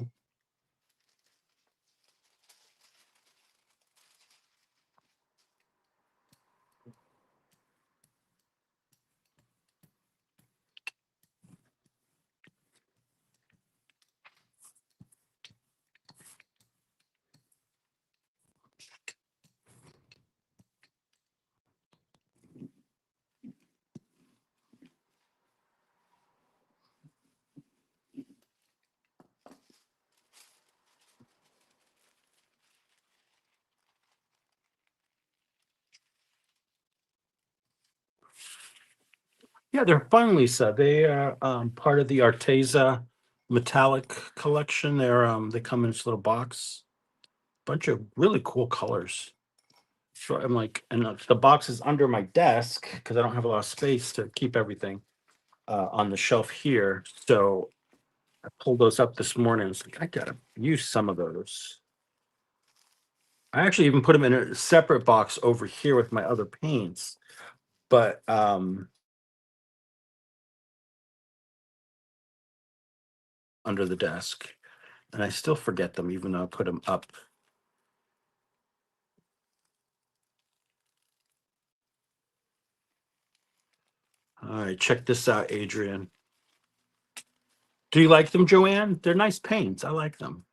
Yeah, they're fun, Lisa. They are part of the Arteza metallic collection. They come in this little box, bunch of really cool colors. So I'm like, and the box is under my desk because I don't have a lot of space to keep everything on the shelf here. So I pulled those up this morning. It's like I gotta use some of those. I actually even put them in a separate box over here with my other paints, but under the desk, and I still forget them even though I put them up. All right, check this out, Adrian. Do you like them, Joanne? They're nice paints. I like them.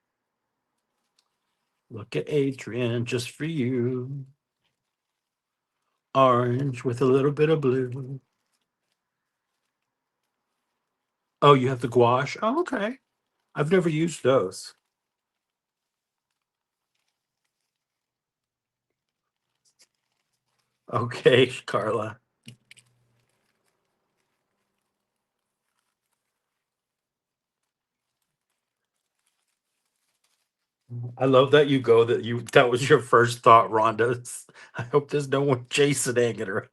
Look at Adrian, just for you. Orange with a little bit of blue. Oh, you have the gouache? Oh, okay. I've never used those. Okay, Carla. I love that you go that was your first thought, Rhonda. I hope there's no one chasing it around.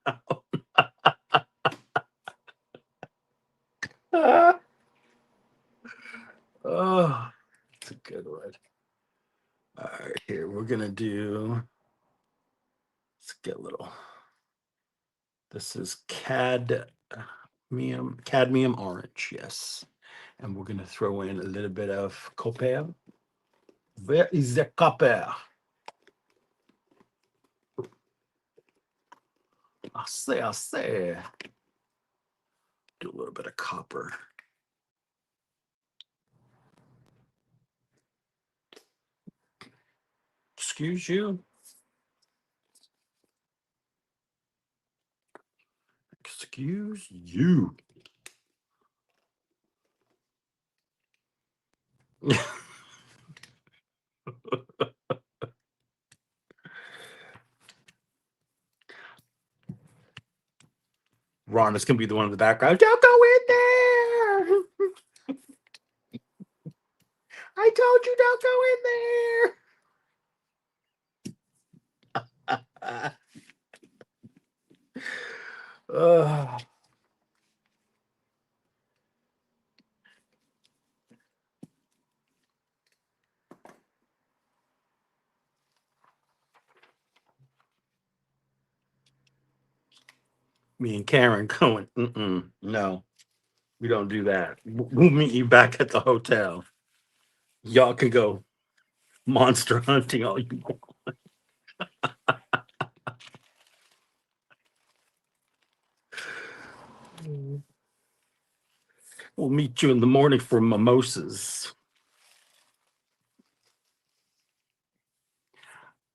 Oh, it's a good one. All right, here we're gonna do. Let's get a little. This is cadmium orange, yes, and we're gonna throw in a little bit of copper. Where is the copper? I say. Do a little bit of copper. Excuse you. Excuse you. Ron is gonna be the one in the background. Don't go in there. I told you don't go in there. Ugh. Me and Karen going, mm-mm, no, we don't do that. We'll meet you back at the hotel. Y'all can go monster hunting all you want. We'll meet you in the morning for mimosas.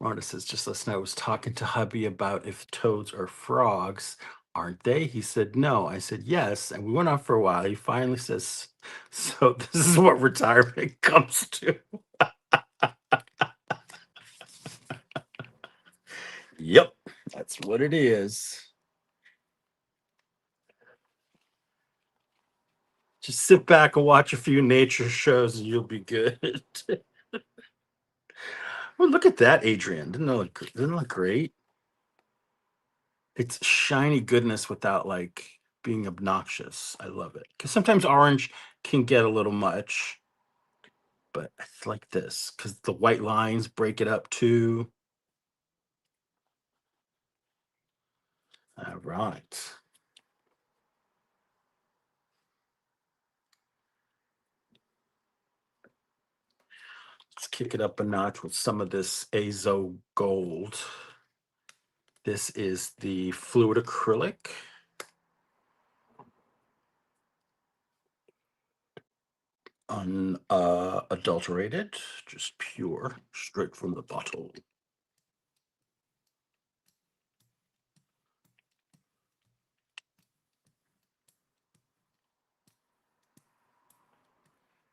Rhonda says, just last night I was talking to hubby about if toads are frogs. Aren't they? He said, no. I said, yes. And we went on for a while. He finally says, so this is what retirement comes to. Yep, that's what it is. Just sit back and watch a few nature shows and you'll be good. Well, look at that, Adrian. Didn't it look great? It's shiny goodness without like being obnoxious. I love it. Because sometimes orange can get a little much, but I like this because the white lines break it up too. All right. Let's kick it up a notch with some of this azo gold. This is the fluid acrylic. Unadulterated, just pure, straight from the bottle.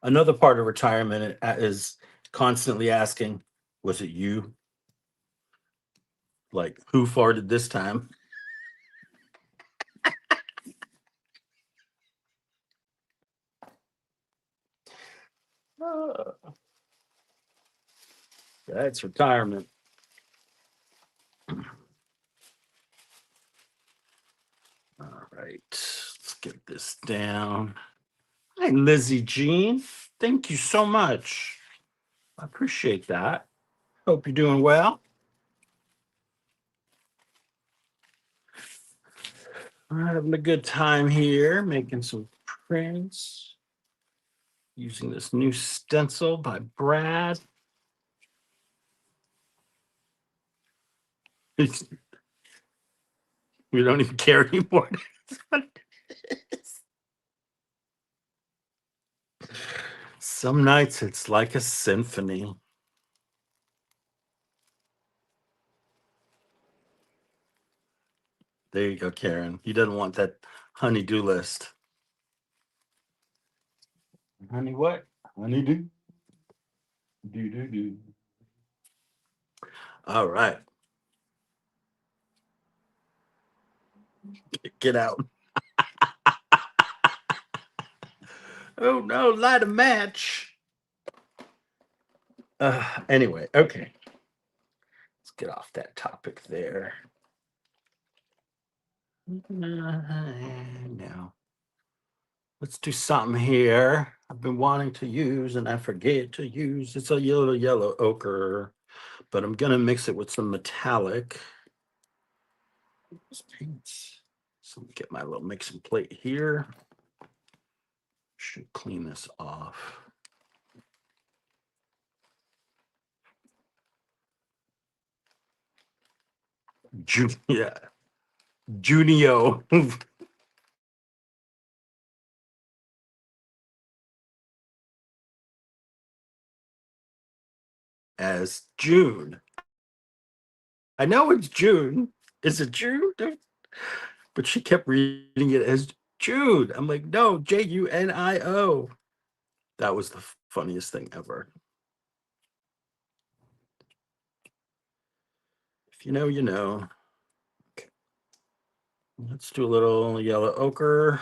Another part of retirement is constantly asking, was it you? Like, who farted this time? Uh, that's retirement. All right, let's get this down. Hi, Lizzie Jean. Thank you so much. I appreciate that. Hope you're doing well. I'm having a good time here, making some prints using this new stencil by Brad. It's, we don't even care anymore. Some nights it's like a symphony. There you go, Karen. He doesn't want that honey-do list. Honey what? Honey-do. Do. All right. Get out. Oh no, light a match. Anyway, okay. Let's get off that topic there. Now, let's do something here. I've been wanting to use and I forget to use. It's a yellow ochre, but I'm gonna mix it with some metallic. Paints. So let me get my little mixing plate here. Should clean this off. Yeah, Junio as June. I know it's June. Is it June? But she kept reading it as June. I'm like, no, Junio. That was the funniest thing ever. If you know, you know. Okay. Let's do a little yellow ochre.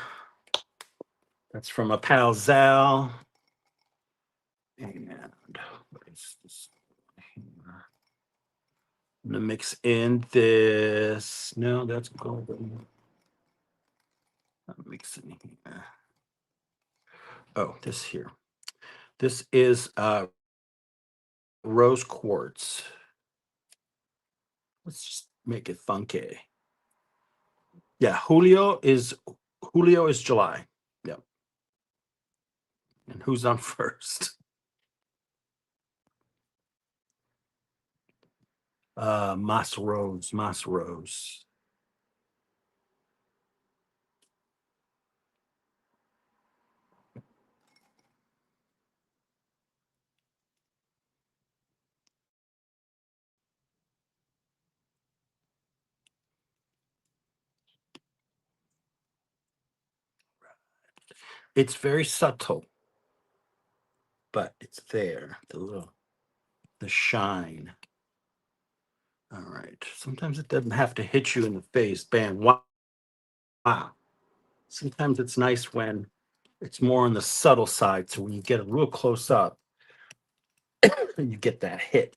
That's from a pal Zal. And what is this here? I'm gonna mix in this. No, that's golden. I'm mixing here. Oh, this here. This is rose quartz. Let's just make it funky. Yeah, Julio is July. Yep. And who's on first? Moss Rose. It's very subtle, but it's there. The shine. All right. Sometimes it doesn't have to hit you in the face. Bam. Wow. Wow. Sometimes it's nice when it's more on the subtle side. So when you get a real close up, you get that hit.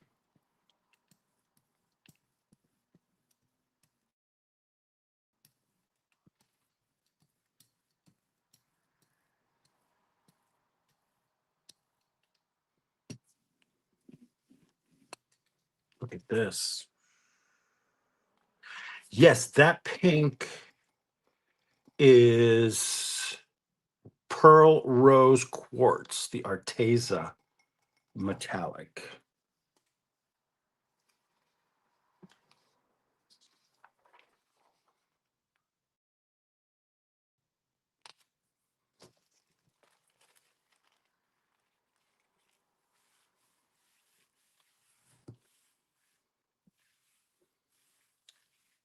Look at this. Yes, that pink is pearl rose quartz, the Arteza metallic.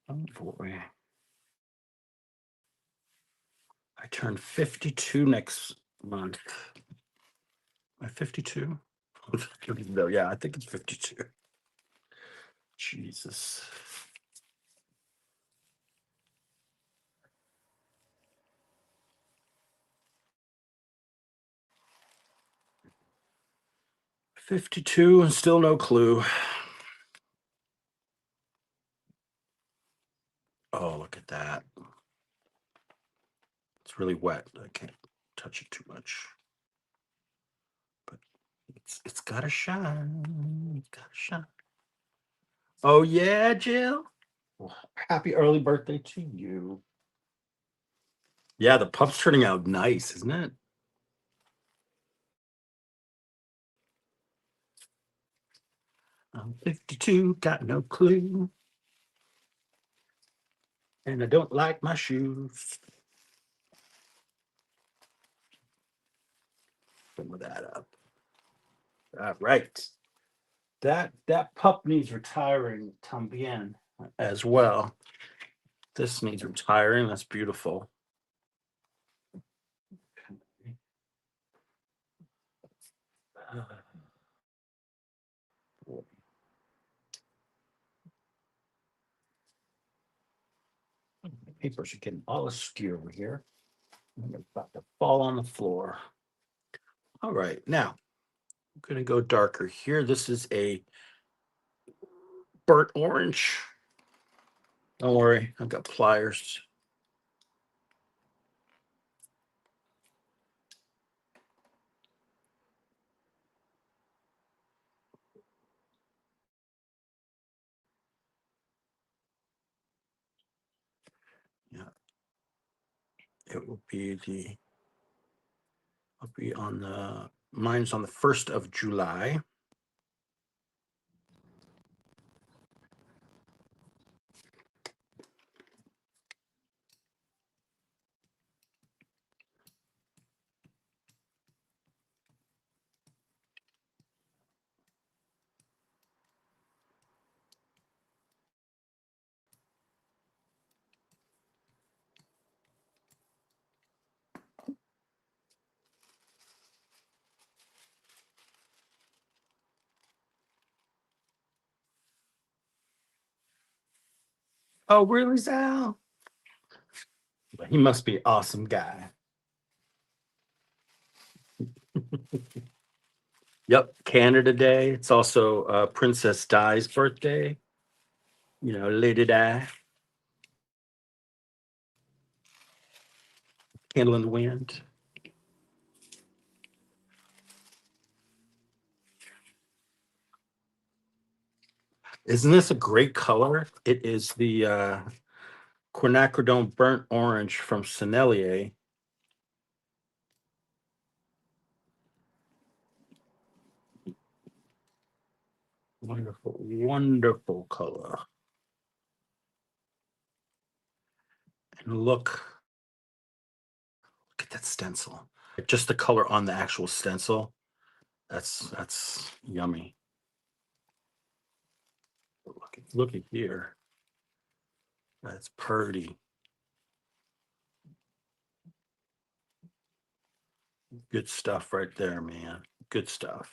Oh boy. I turn 52 next month. Am I 52? No, yeah, I think it's 52. Jesus. $52 and still no clue. Oh, look at that. It's really wet. I can't touch it too much. But it's gotta shine. It's gotta shine. Oh yeah, Jill. Well, happy early birthday to you. Yeah, the pup's turning out nice, isn't it? I'm 52, got no clue. And I don't like my shoes. Some of that up. All right. That pup needs retiring tambien as well. This needs retiring. That's beautiful. The papers are getting all askew over here. I'm about to fall on the floor. All right, now I'm gonna go darker here. This is a burnt orange. Don't worry, I've got pliers. Yeah, it will be I'll be on mine's on the 1st of July. Oh, really, Sal? He must be an awesome guy. Yep, Canada Day. It's also Princess Di's birthday. Lady Di, Candle in the Wind. Isn't this a great color? It is the quinacridone burnt orange from Sennelier. Wonderful, wonderful color. And look at that stencil. Just the color on the actual stencil. That's yummy. Look at here. That's pretty. Good stuff right there, man. Good stuff.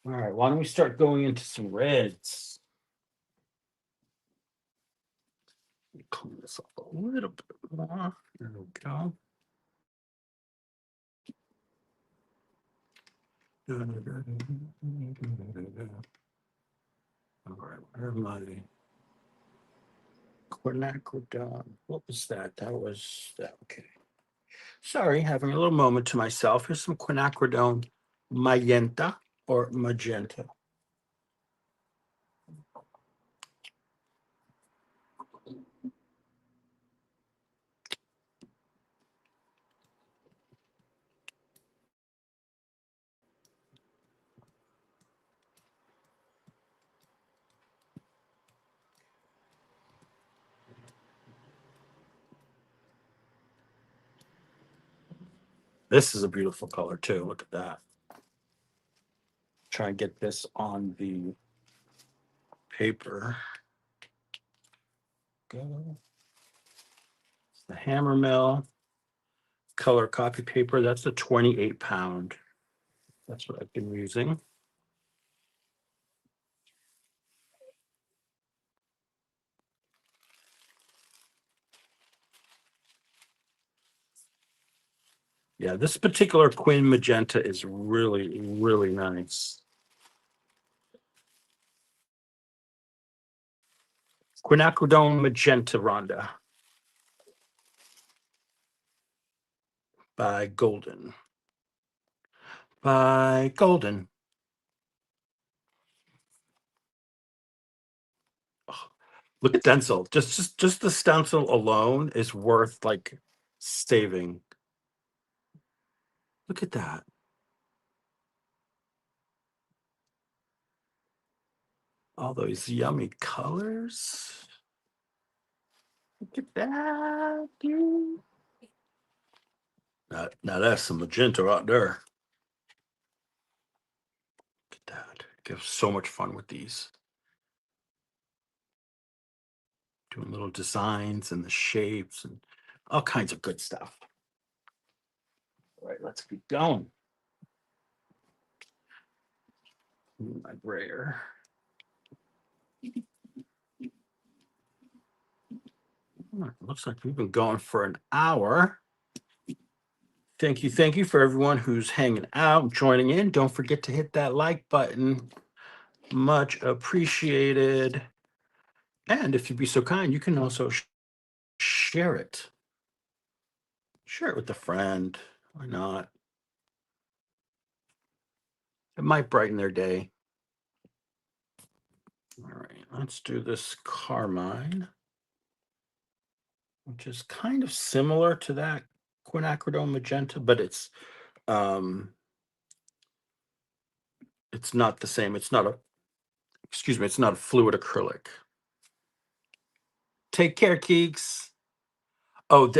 All right, why don't we start going into some reds? Clean this up a little bit more. There we go. All right, where am I? Quinacridone. What was that? That was that. Okay. Sorry, having a little moment to myself. Here's some quinacridone magenta or magenta. This is a beautiful color too. Look at that. Try and get this on the paper. Go. It's the Hammer Mill color copy paper. That's the 28 pound. That's what I've been using. Yeah, this particular Quin Magenta is really, really nice. Quinacridone Magenta Rhonda by Golden. By Golden. Oh, look at stencil. Just the stencil alone is worth like saving. Look at that. All those yummy colors. Look at that, dude. Now that's some magenta right there. Look at that. Gives so much fun with these. Doing little designs and the shapes and all kinds of good stuff. All right, let's keep going. My brayer. Looks like we've been going for an hour. Thank you for everyone who's hanging out, joining in. Don't forget to hit that like button. Much appreciated. And if you'd be so kind, you can also share it. Share it with a friend. Why not? It might brighten their day. All right, let's do this carmine, which is kind of similar to that quinacridone magenta, but it's not the same. It's not a it's not a fluid acrylic. Take care, Keeks. Oh,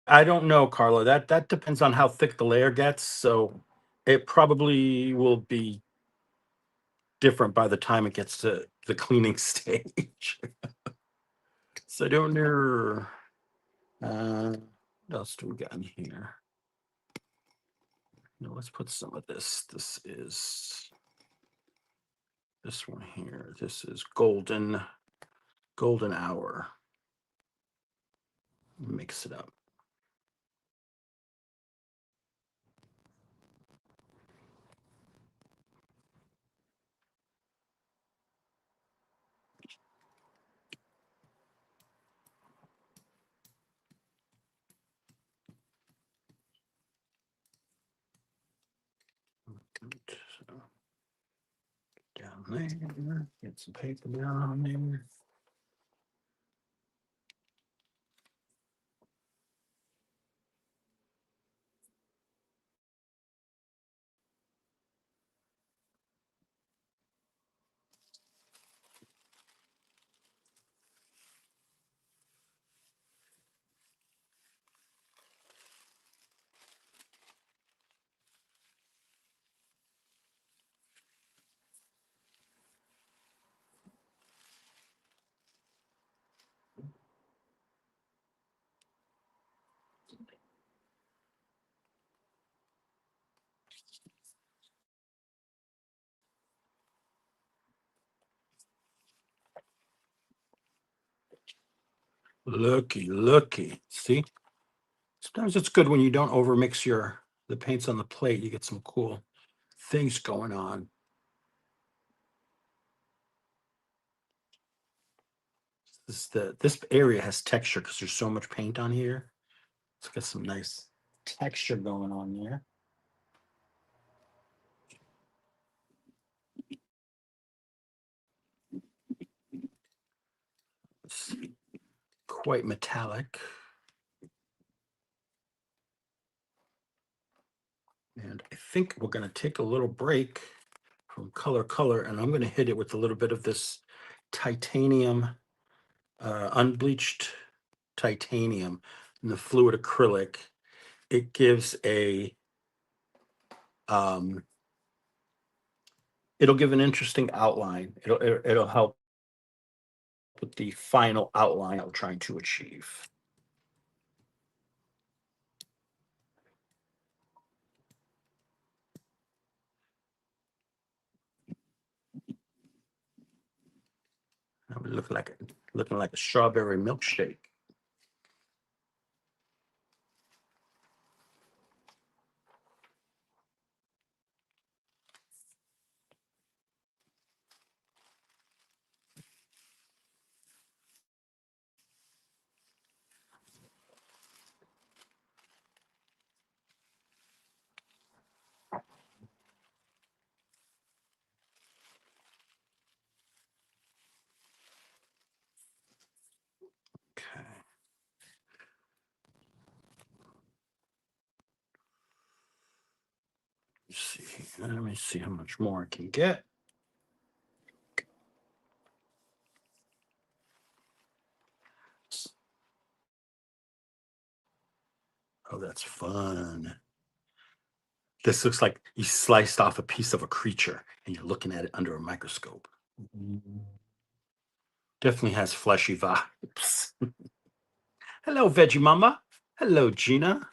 I don't know, Carla. That depends on how thick the layer gets. So it probably will be different by the time it gets to the cleaning stage. So I don't know. What else do we got in here? No, let's put some of this. This is this one here. This is golden hour. Mix it up. there. Get some paper down on there. Looky. See? Sometimes it's good when you don't overmix the paints on the plate. You get some cool things going on. This area has texture because there's so much paint on here. It's got some nice texture going on there. It's quite metallic. And I think we're going to take a little break from color, and I'm going to hit it with a little bit of this titanium, unbleached titanium in the fluid acrylic. It gives um, it'll give an interesting outline. It'll help with the final outline I'm trying to achieve. Now we looking like a strawberry milkshake. Okay. Let's see. Let me see how much more I can get. Oh, that's fun. This looks like you sliced off a piece of a creature and you're looking at it under a microscope. Definitely has fleshy vibes. Hello, Veggie Mama. Hello, Gina.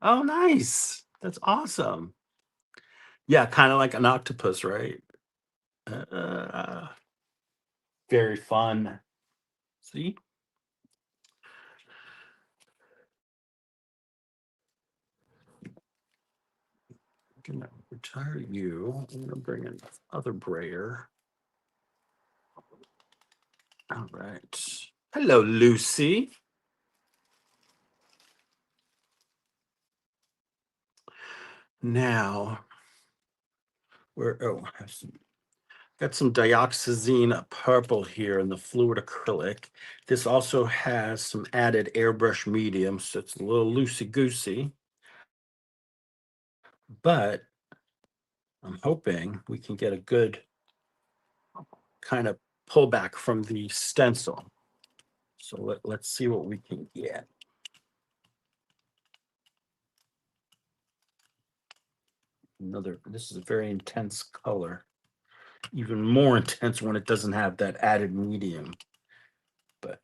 Oh, nice. That's awesome. Yeah, kind of like an octopus, right? Uh, very fun. See? I'm gonna retire you. I'm gonna bring in other brayer. All right. Hello, Lucy. Now, I have got some dioxazine purple here in the fluid acrylic. This also has some added airbrush medium, so it's a little loosey-goosey. But I'm hoping we can get a good kind of pullback from the stencil. So let's see what we can get. This is a very intense color. Even more intense when it doesn't have that added medium. But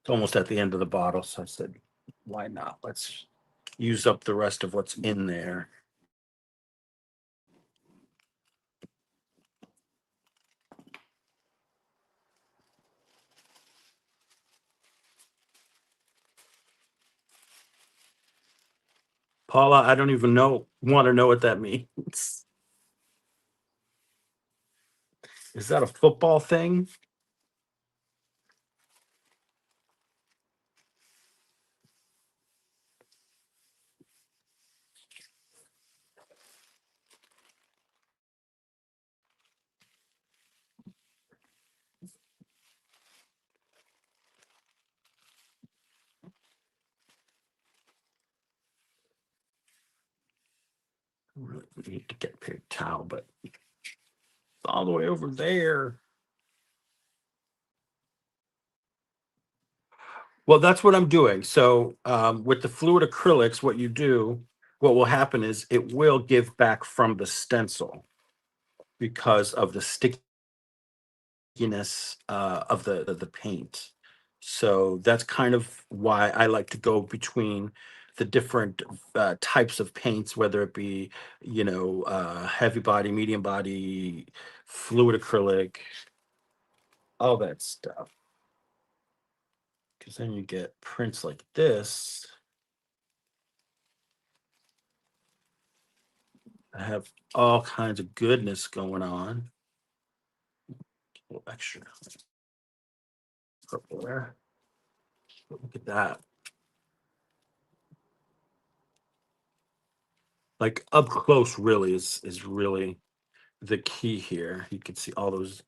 it's almost at the end of the bottle, so I said, why not? Let's use up the rest of what's in there. Paula, I don't even want to know what that means. Is that a football thing? really need to get a paper towel, but it's all the way over there. Well, that's what I'm doing. So with the fluid acrylics, what you do, what will happen is it will give back from the stencil because of the stickiness of the paint. So that's kind of why I like to go between the different types of paints, whether it be, heavy body, medium body, fluid acrylic, all that stuff. Because then you get prints like this. I have all kinds of goodness going on. A little extra purple there. Look at that. Like up close really is really the key here. You can see all those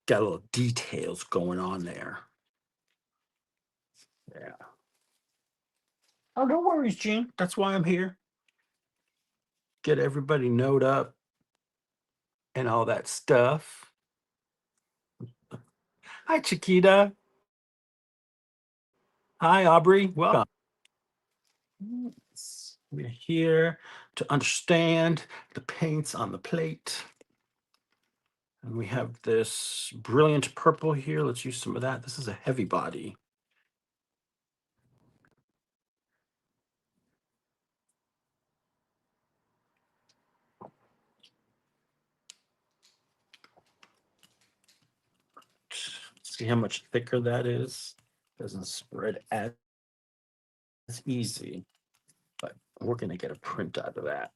got little details going on there. Yeah. Oh, no worries, Gene. That's why I'm here. Get everybody note up and all that stuff. Hi, Chiquita. Hi, Aubrey. Welcome. We're here to understand the paints on the plate. And we have this brilliant purple here. Let's use some of that. This is a heavy body. See how much thicker that is? Doesn't spread as easy, but we're going to get a print out of that.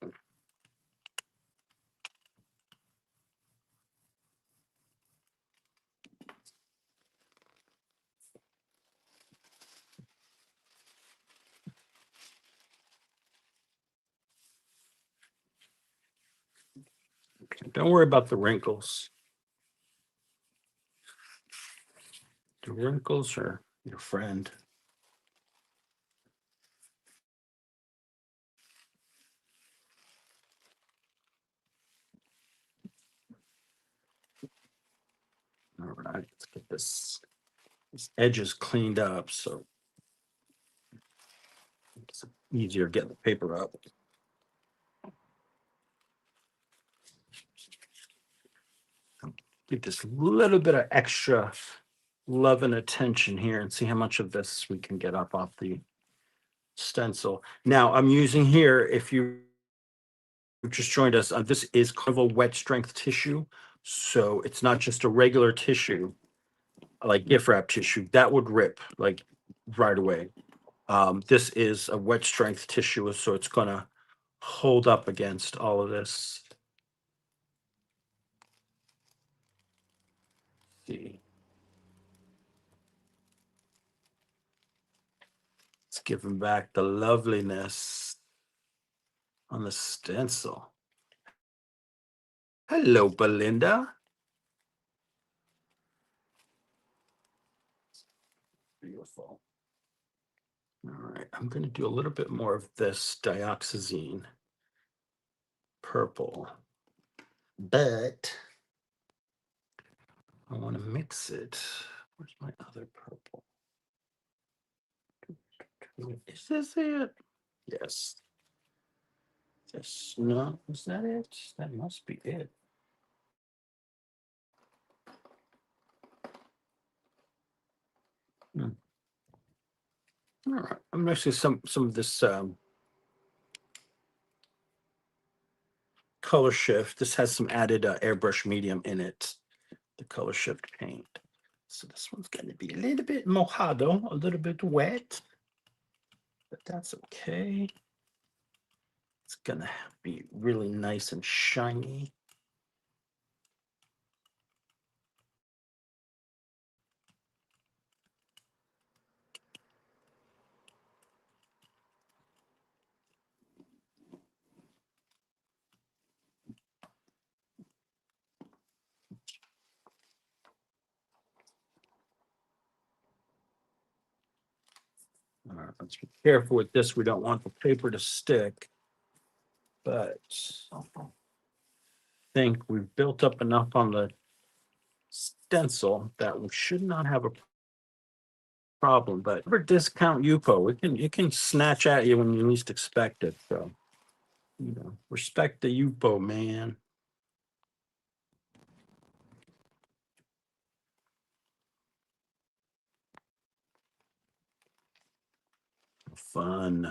Don't worry about the wrinkles. The wrinkles are your friend. All right, let's get this edges cleaned up so it's easier getting the paper up. Give just a little bit of extra love and attention here and see how much of this we can get up off the stencil. Now I'm using here, if you just joined us, this is kind of a wet strength tissue. So it's not just a regular tissue, like gift wrap tissue, that would rip like right away. This is a wet strength tissue, so it's gonna hold up against all of this. See. It's giving back the loveliness on the stencil. Hello, Belinda. Beautiful. All right, I'm going to do a little bit more of this dioxazine purple, but I want to mix it. Where's my other purple? Is this it? Yes. Yes. No, is that it? That must be it. Hmm. All right. I'm going to see some of this color shift. This has some added airbrush medium in it, the color shift paint. So this one's going to be a little bit mojado, a little bit wet, but that's okay. It's going to be really nice and shiny. All right, let's be careful with this. We don't want the paper to stick. but I think we've built up enough on the stencil that we should not have a problem. But never discount UPO. It can snatch at you when you least expect it. So respect the UPO, man. Fun.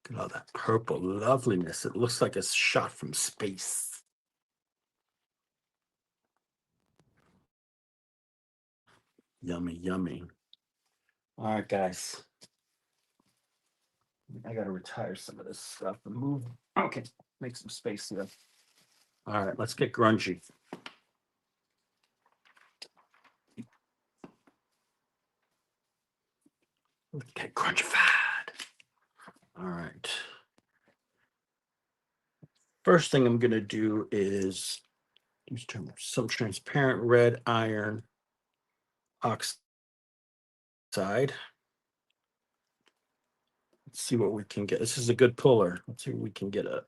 Look at all that purple loveliness. It looks like it's shot from space. Yummy, yummy. All right, guys. I got to retire some of this stuff and move. Okay, make some space here. All right, let's get grungy. Let's get grungified. All right. First thing I'm going to do is use some transparent red iron oxide. Let's see what we can get. This is a good puller. Let's see what we can get up.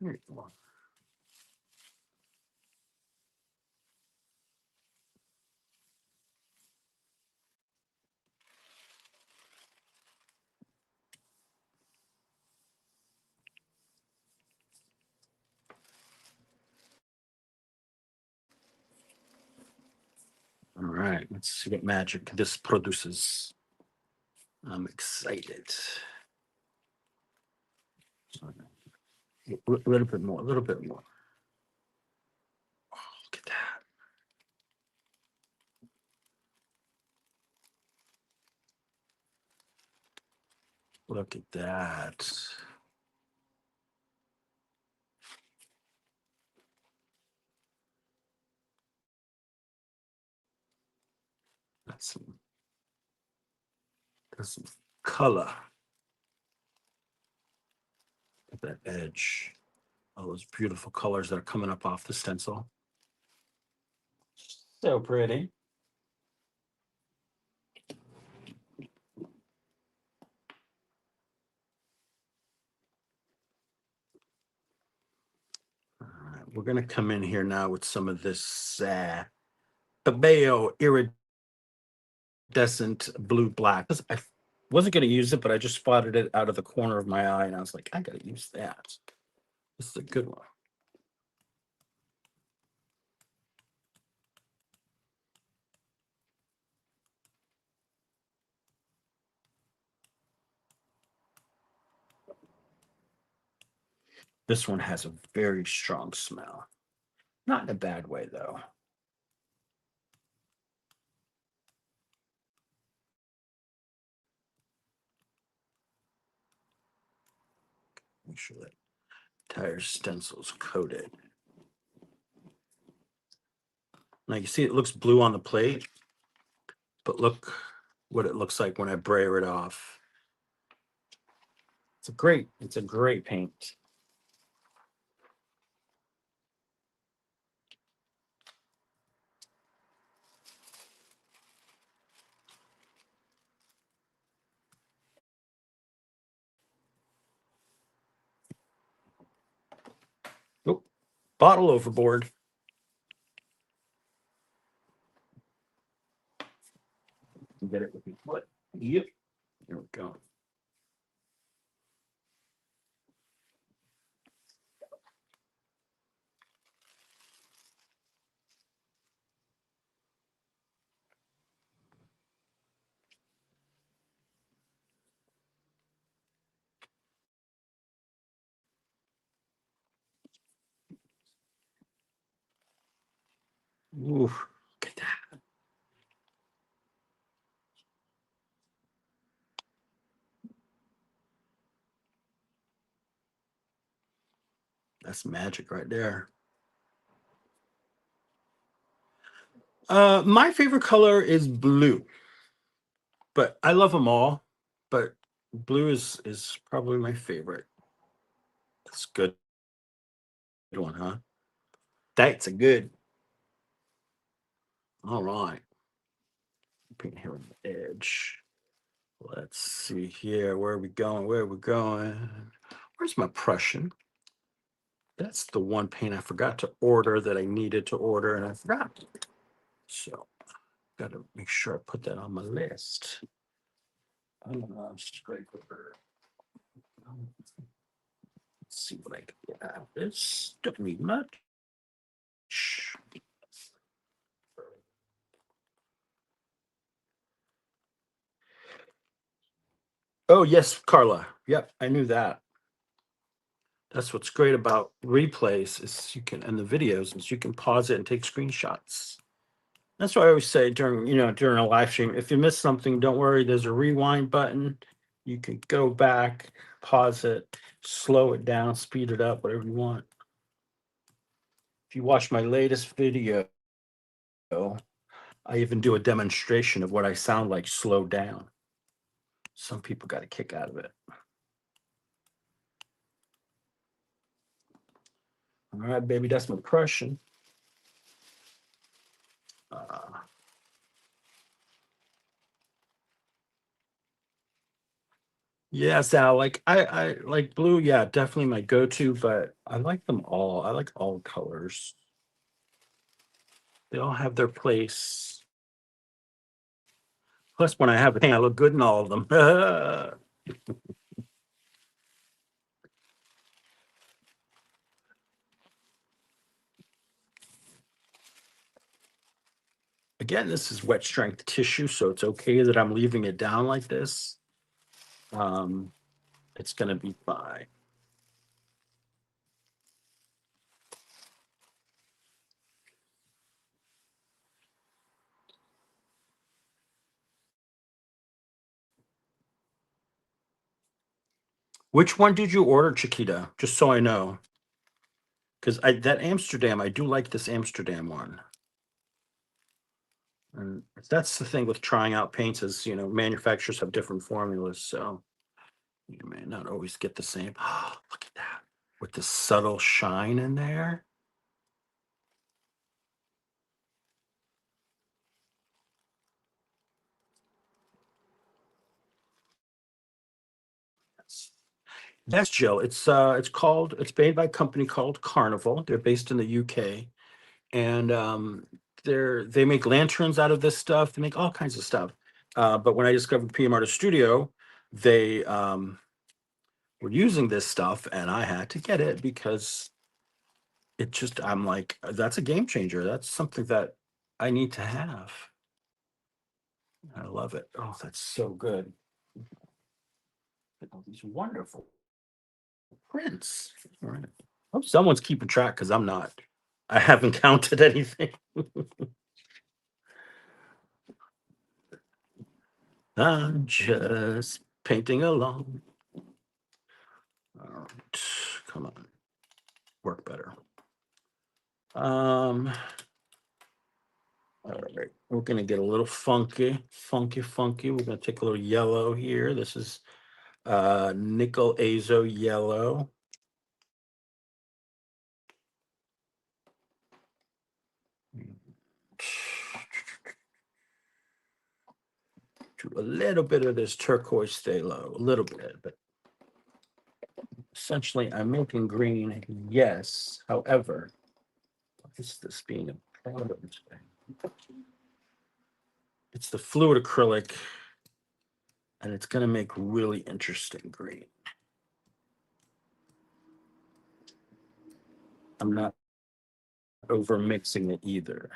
Here you go. All right, let's see what magic this produces. I'm excited. A little bit more, a little bit more. Oh, look at that. Look at that. That's some color at that edge. All those beautiful colors that are coming up off the stencil. So pretty. All right, we're going to come in here now with some of this Cabello iridescent blue black. I wasn't going to use it, but I just spotted it out of the corner of my eye, and I was like, I got to use that. This is a good one. This one has a very strong smell. Not in a bad way, though. Make sure that entire stencil's coated. Now you see it looks blue on the plate, but look what it looks like when I brayer it off. It's a great paint. Oh, bottle overboard. Get it with your foot. Yep. There we go. Ooh, look at that. That's magic right there. My favorite color is blue, but I love them all. But blue is probably my favorite. That's a good one, huh? That's a good. All right. Paint here on the edge. Let's see here. Where are we going? Where are we going? Where's my Prussian? That's the one paint I forgot to order that I needed to order, and I forgot. So got to make sure I put that on my list. Scraper. Let's see what I can get out of this. Don't need much. Oh yes, Carla. Yep, I knew that. That's what's great about replays is you can and the videos is you can pause it and take screenshots. That's what I always say during a live stream. If you miss something, don't worry. There's a rewind button. You can go back, pause it, slow it down, speed it up, whatever you want. If you watch my latest video, I even do a demonstration of what I sound like slowed down. Some people got a kick out of it. All right, baby, that's my Prussian. Uh, yeah, Sal, like I like blue, yeah, definitely my go-to, but I like them all. I like all colors. They all have their place. Plus, when I have a thing, I look good in all of them. Again, this is wet strength tissue, so it's okay that I'm leaving it down like this. Um, it's gonna be fine. Which one did you order, Chiquita? Just so I know, because I that Amsterdam, I do like this Amsterdam one. And that's the thing with trying out paints is manufacturers have different formulas, so you may not always get the same. Look at that with the subtle shine in there. That's Jill. It's made by a company called Carnival. They're based in the UK, and they make lanterns out of this stuff. They make all kinds of stuff. But when I discovered PM Artist Studio, they were using this stuff, and I had to get it because I'm like, that's a game changer. That's something that I need to have. I love it. Oh, that's so good. Look at all these wonderful prints. All right. Hope someone's keeping track because I'm not. I haven't counted anything. I'm just painting along. All right. Come on. Work better. All right. We're gonna get a little funky. We're gonna take a little yellow here. This is nickel azo yellow. To a little bit of this turquoise phthalo, a little bit, but essentially I'm making green, yes. However, what is this being a problem today? It's the fluid acrylic, and it's going to make really interesting green. I'm not over mixing it either.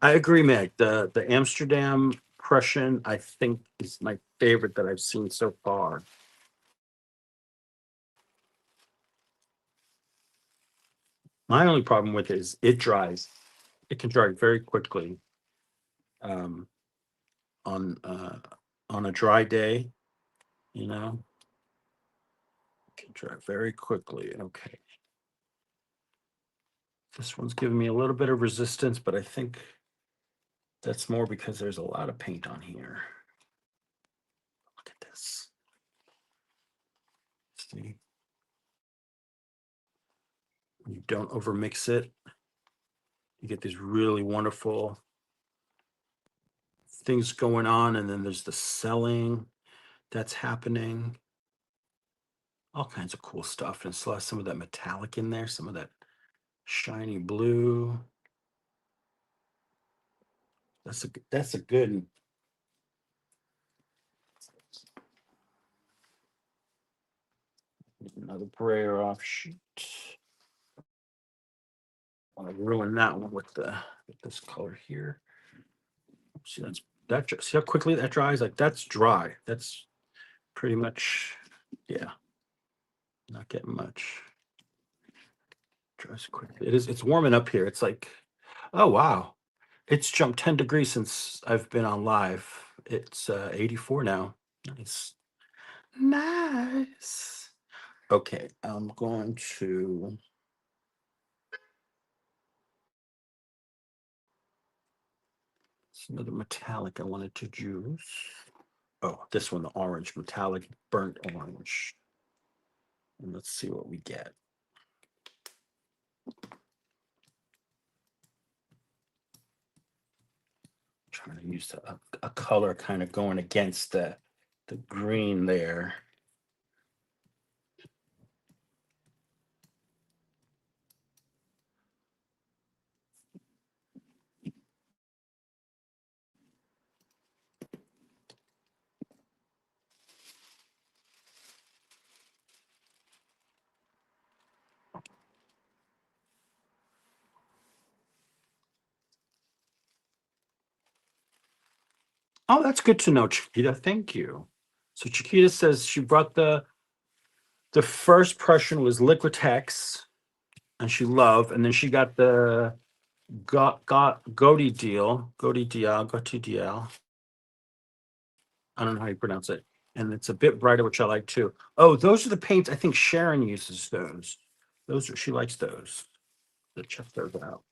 I agree, Meg. The Amsterdam Prussian, I think, is my favorite that I've seen so far. My only problem with it is it dries. It can dry very quickly um, on on a dry day. You know, it can dry very quickly. Okay, this one's giving me a little bit of resistance, but I think that's more because there's a lot of paint on here. Look at this. See, when you don't overmix it, you get these really wonderful things going on, and then there's the selling that's happening. All kinds of cool stuff, and still has some of that metallic in there, some of that shiny blue. That's a good. Another brayer offshoot. I want to ruin that one with this color here. See see how quickly that dries. Like that's dry. That's pretty much, yeah, not getting much. Dries quickly. It's warming up here. It's like, oh wow, it's jumped 10 degrees since I've been on live. It's 84 now. Nice. Nice. Okay, I'm going to. It's another metallic I wanted to use. Oh, this one, the orange, metallic burnt orange. And let's see what we get. Trying to use a color kind of going against the green there. Oh, that's good to know, Chiquita. Thank you. So Chiquita says she brought the first Prussian was Liquitex, and she loved, and then she got the got Goti Dial. I don't know how you pronounce it. And it's a bit brighter, which I like too. Oh, those are the paints. I think Sharon uses those. She likes those. So check those out.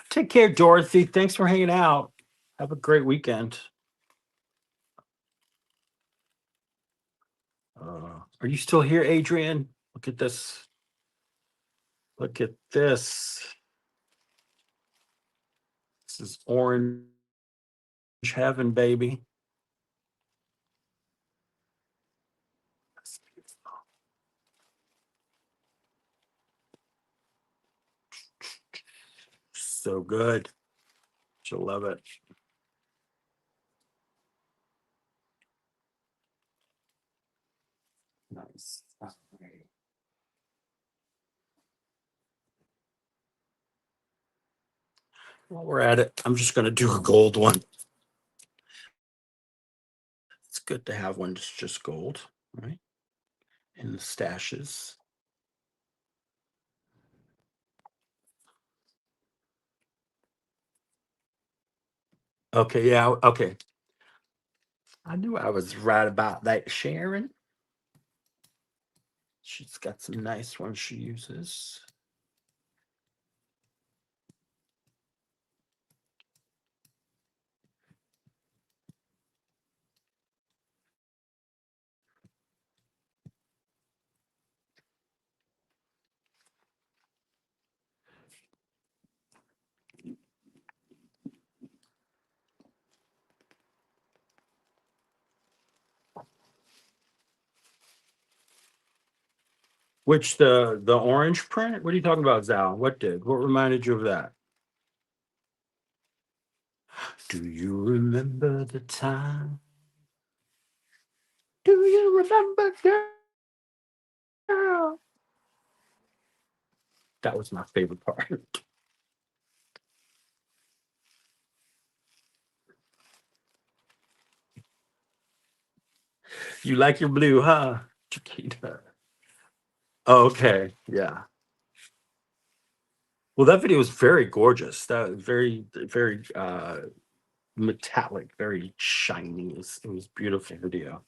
Take care, Dorothy. Thanks for hanging out. Have a great weekend. Are you still here, Adrian? Look at this. Look at this. This is orange heaven, baby. So good. She'll love it. Nice. All right. While we're at it, I'm just going to do a gold one. It's good to have one that's just gold, right? In the stashes. Okay, yeah, okay. I knew I was right about that, Sharon. She's got some nice ones she uses. Which the orange print? What are you talking about, Zal? What did? What reminded you of that? Do you remember the time? Do you remember, girl? That was my favorite part. You like your blue, huh, Chiquita? Okay, yeah. Well, that video was very gorgeous. That was very, very metallic, very shiny. It was beautiful video.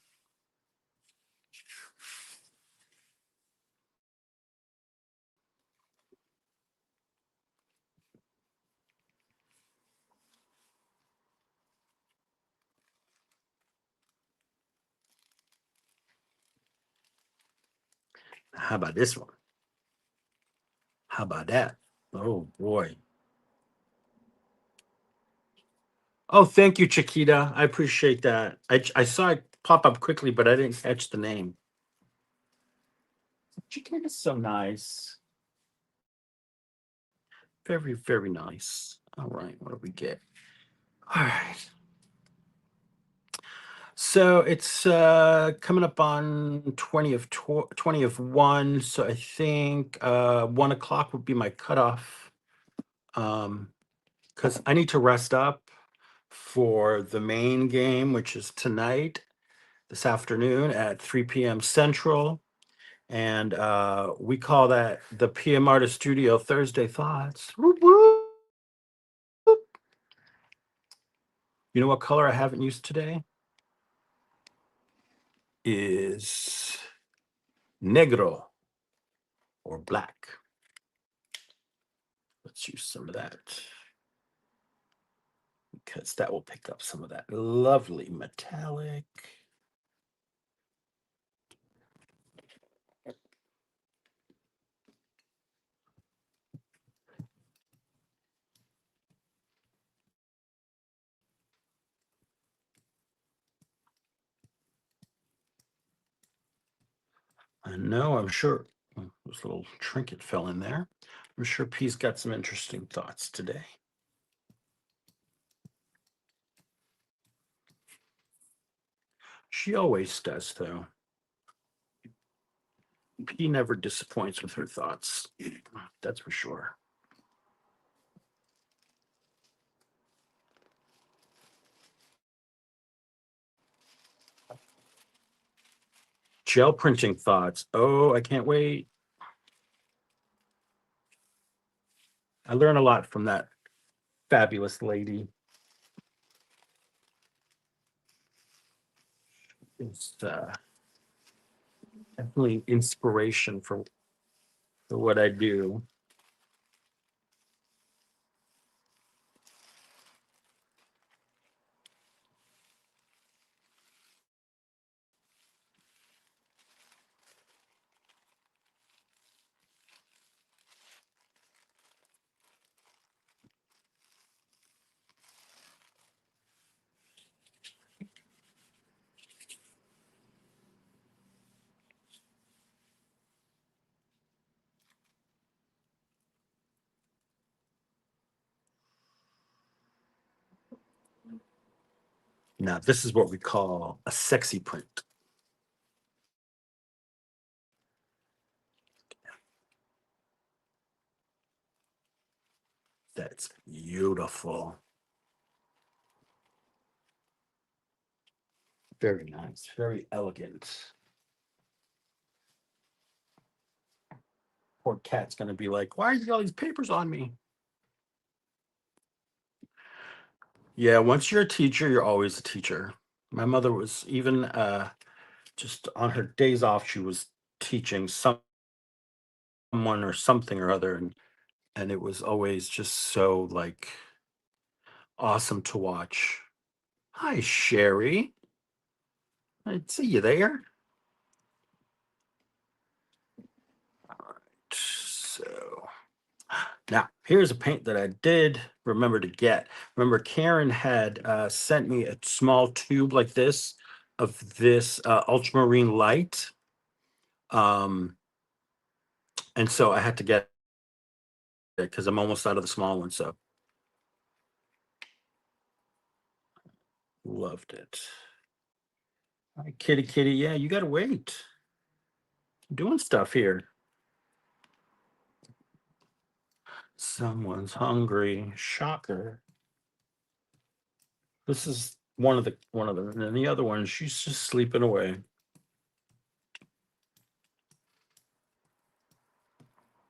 How about this one? How about that? Oh boy. Oh, thank you, Chiquita. I appreciate that. I saw it pop up quickly, but I didn't catch the name. Chiquita's so nice. Very, very nice. All right, what do we get? All right. So it's coming up on 20 of 1. So I think 1 o'clock would be my cutoff. Because I need to rest up for the main game, which is tonight, this afternoon at 3 p.m. Central. And we call that the PM Artist Studio Thursday Thoughts. Whoop, whoop. You know what color I haven't used today? Is negro or black. Let's use some of that because that will pick up some of that lovely metallic. I know, I'm sure. This little trinket fell in there. I'm sure P's got some interesting thoughts today. She always does, though. P never disappoints with her thoughts. That's for sure. Gel printing thoughts. Oh, I can't wait. I learn a lot from that fabulous lady. It's definitely inspiration for what I do. Now, this is what we call a sexy print. That's beautiful. Very nice. Very elegant. Poor cat's going to be like, why are you got all these papers on me? Yeah, once you're a teacher, you're always a teacher. My mother was even just on her days off, she was teaching someone or something or other. And it was always just so like awesome to watch. Hi, Sherry. I see you there. All right. So now here's a paint that I did remember to get. Remember, Karen had sent me a small tube like this of this ultramarine light. Um, and so I had to get it because I'm almost out of the small one. So loved it. Hi, kitty, kitty. Yeah, you got to wait. I'm doing stuff here. Someone's hungry. Shocker. This is one of them. And then the other one, she's just sleeping away.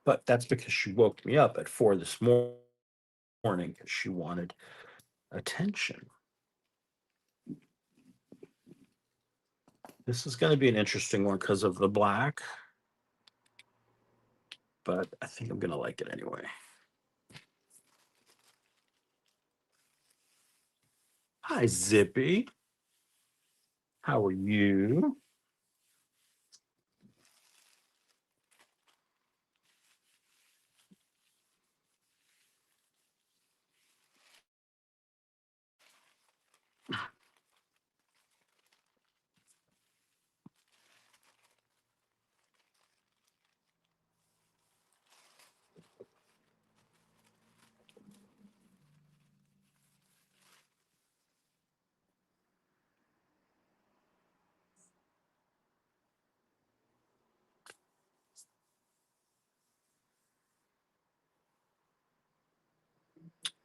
But that's because she woke me up at 4 this morning because she wanted attention. This is going to be an interesting one because of the black, but I think I'm going to like it anyway. Hi, Zippy. How are you?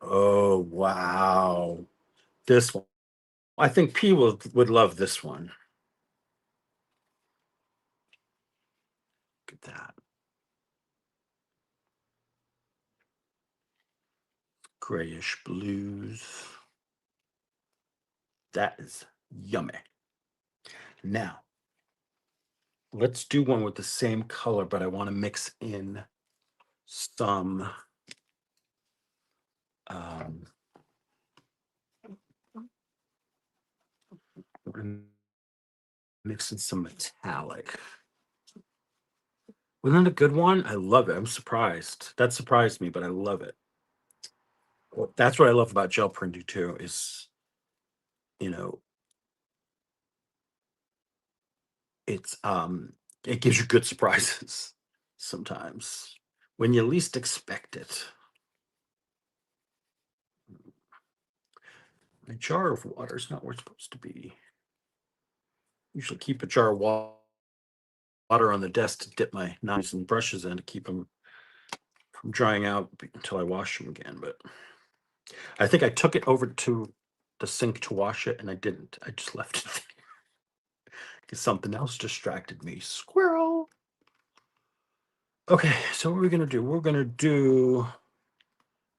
Oh, wow. This one. I think P would love this one. Look at that. Grayish blues. That is yummy. Now, let's do one with the same color, but I want to mix in some um, we're gonna mix in some metallic. Wasn't it a good one? I love it. I'm surprised. That surprised me, but I love it. Well, that's what I love about gel printing too, is you know, it gives you good surprises sometimes when you least expect it. My jar of water is not where it's supposed to be. Usually keep a jar of water on the desk to dip my knives and brushes in to keep them from drying out until I wash them again. But I think I took it over to the sink to wash it and I didn't. I just left it there because something else distracted me. Squirrel. Okay, so what are we going to do? We're going to do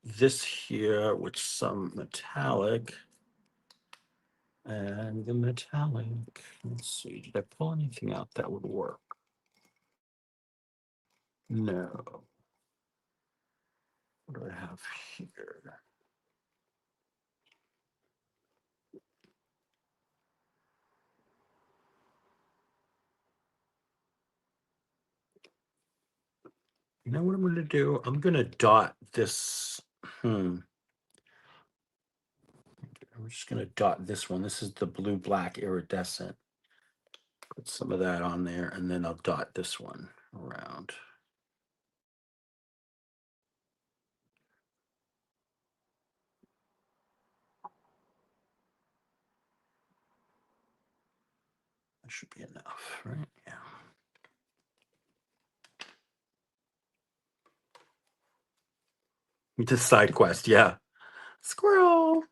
this here with some metallic. And the metallic, let's see, did I pull anything out that would work? No. What do I have here? You know what I'm going to do? I'm going to dot this. I'm just going to dot this one. This is the blue black iridescent. Put some of that on there, and then I'll dot this one around. That should be enough, right? Yeah. Just side quest, yeah. Squirrel.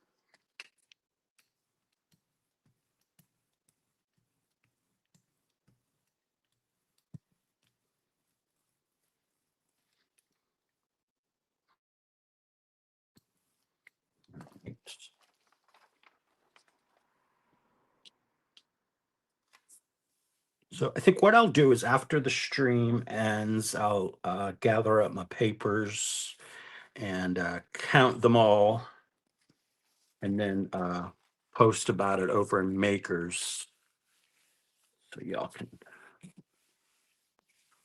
So I think what I'll do is after the stream ends, I'll gather up my papers and count them all, and then post about it over in Makers, so y'all can,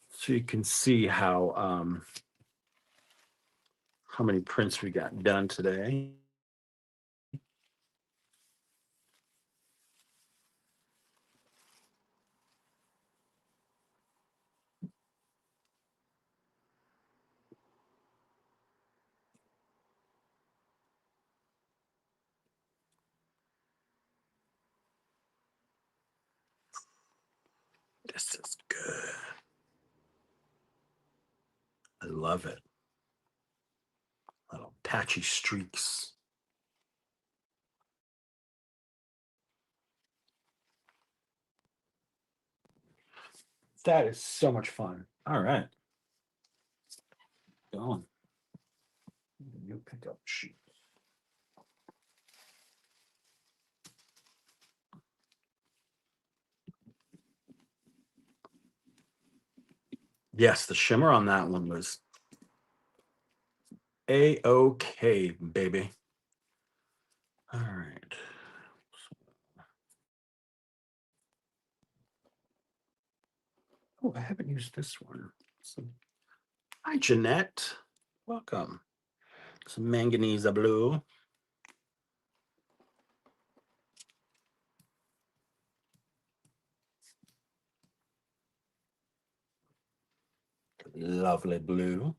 so you can see how many prints we got done today. This is good. I love it. Little patchy streaks. That is so much fun. All right. Going. New pickup sheet. Yes, the shimmer on that one was A-OK, baby. All right. Oh, I haven't used this one. Hi, Jeanette. Welcome. Some manganese blue. Lovely blue.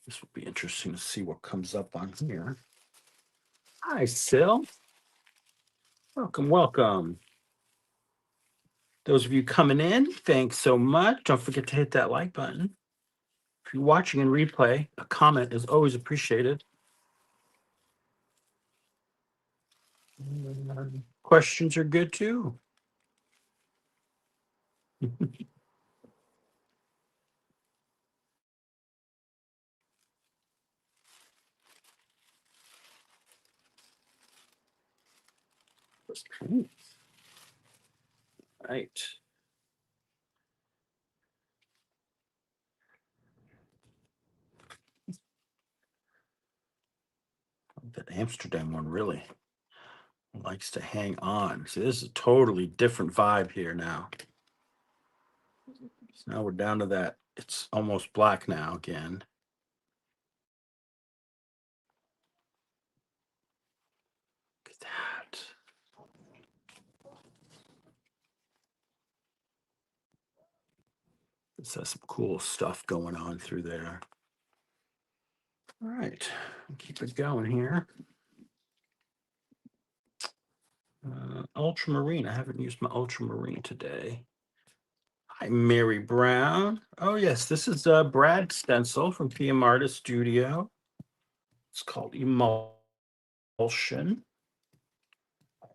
This will be interesting to see what comes up on here. Hi, Sil. Welcome, welcome. Those of you coming in, thanks so much. Don't forget to hit that like button. If you're watching in replay, a comment is always appreciated. Questions are good too. Right. That Amsterdam one really likes to hang on. See, this is a totally different vibe here now. So now we're down to that. It's almost black now again. Look at that. This has some cool stuff going on through there. All right, keep it going here. Ultramarine. I haven't used my ultramarine today. Hi, Mary Brown. Oh, yes, this is Brad Stencil from PM Artist Studio. It's called Emulsion. And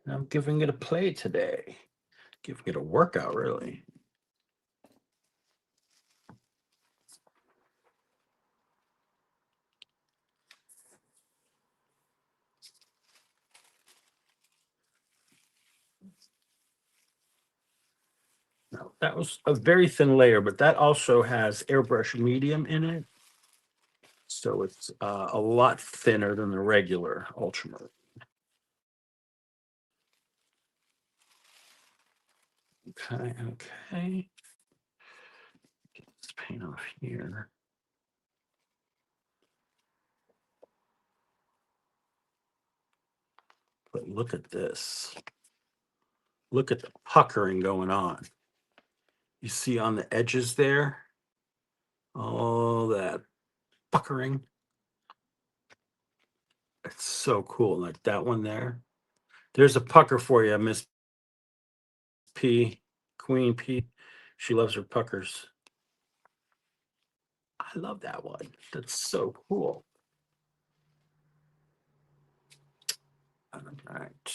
I'm giving it a play today. Giving it a workout, really. Now, that was a very thin layer, but that also has airbrush medium in it. So it's a lot thinner than the regular ultramarine. Okay, okay. Get this paint off here. But look at this. Look at the puckering going on. You see on the edges there, all that puckering. It's so cool. Like that one there. There's a pucker for you, Miss P, Queen P. She loves her puckers. I love that one. That's so cool. All right.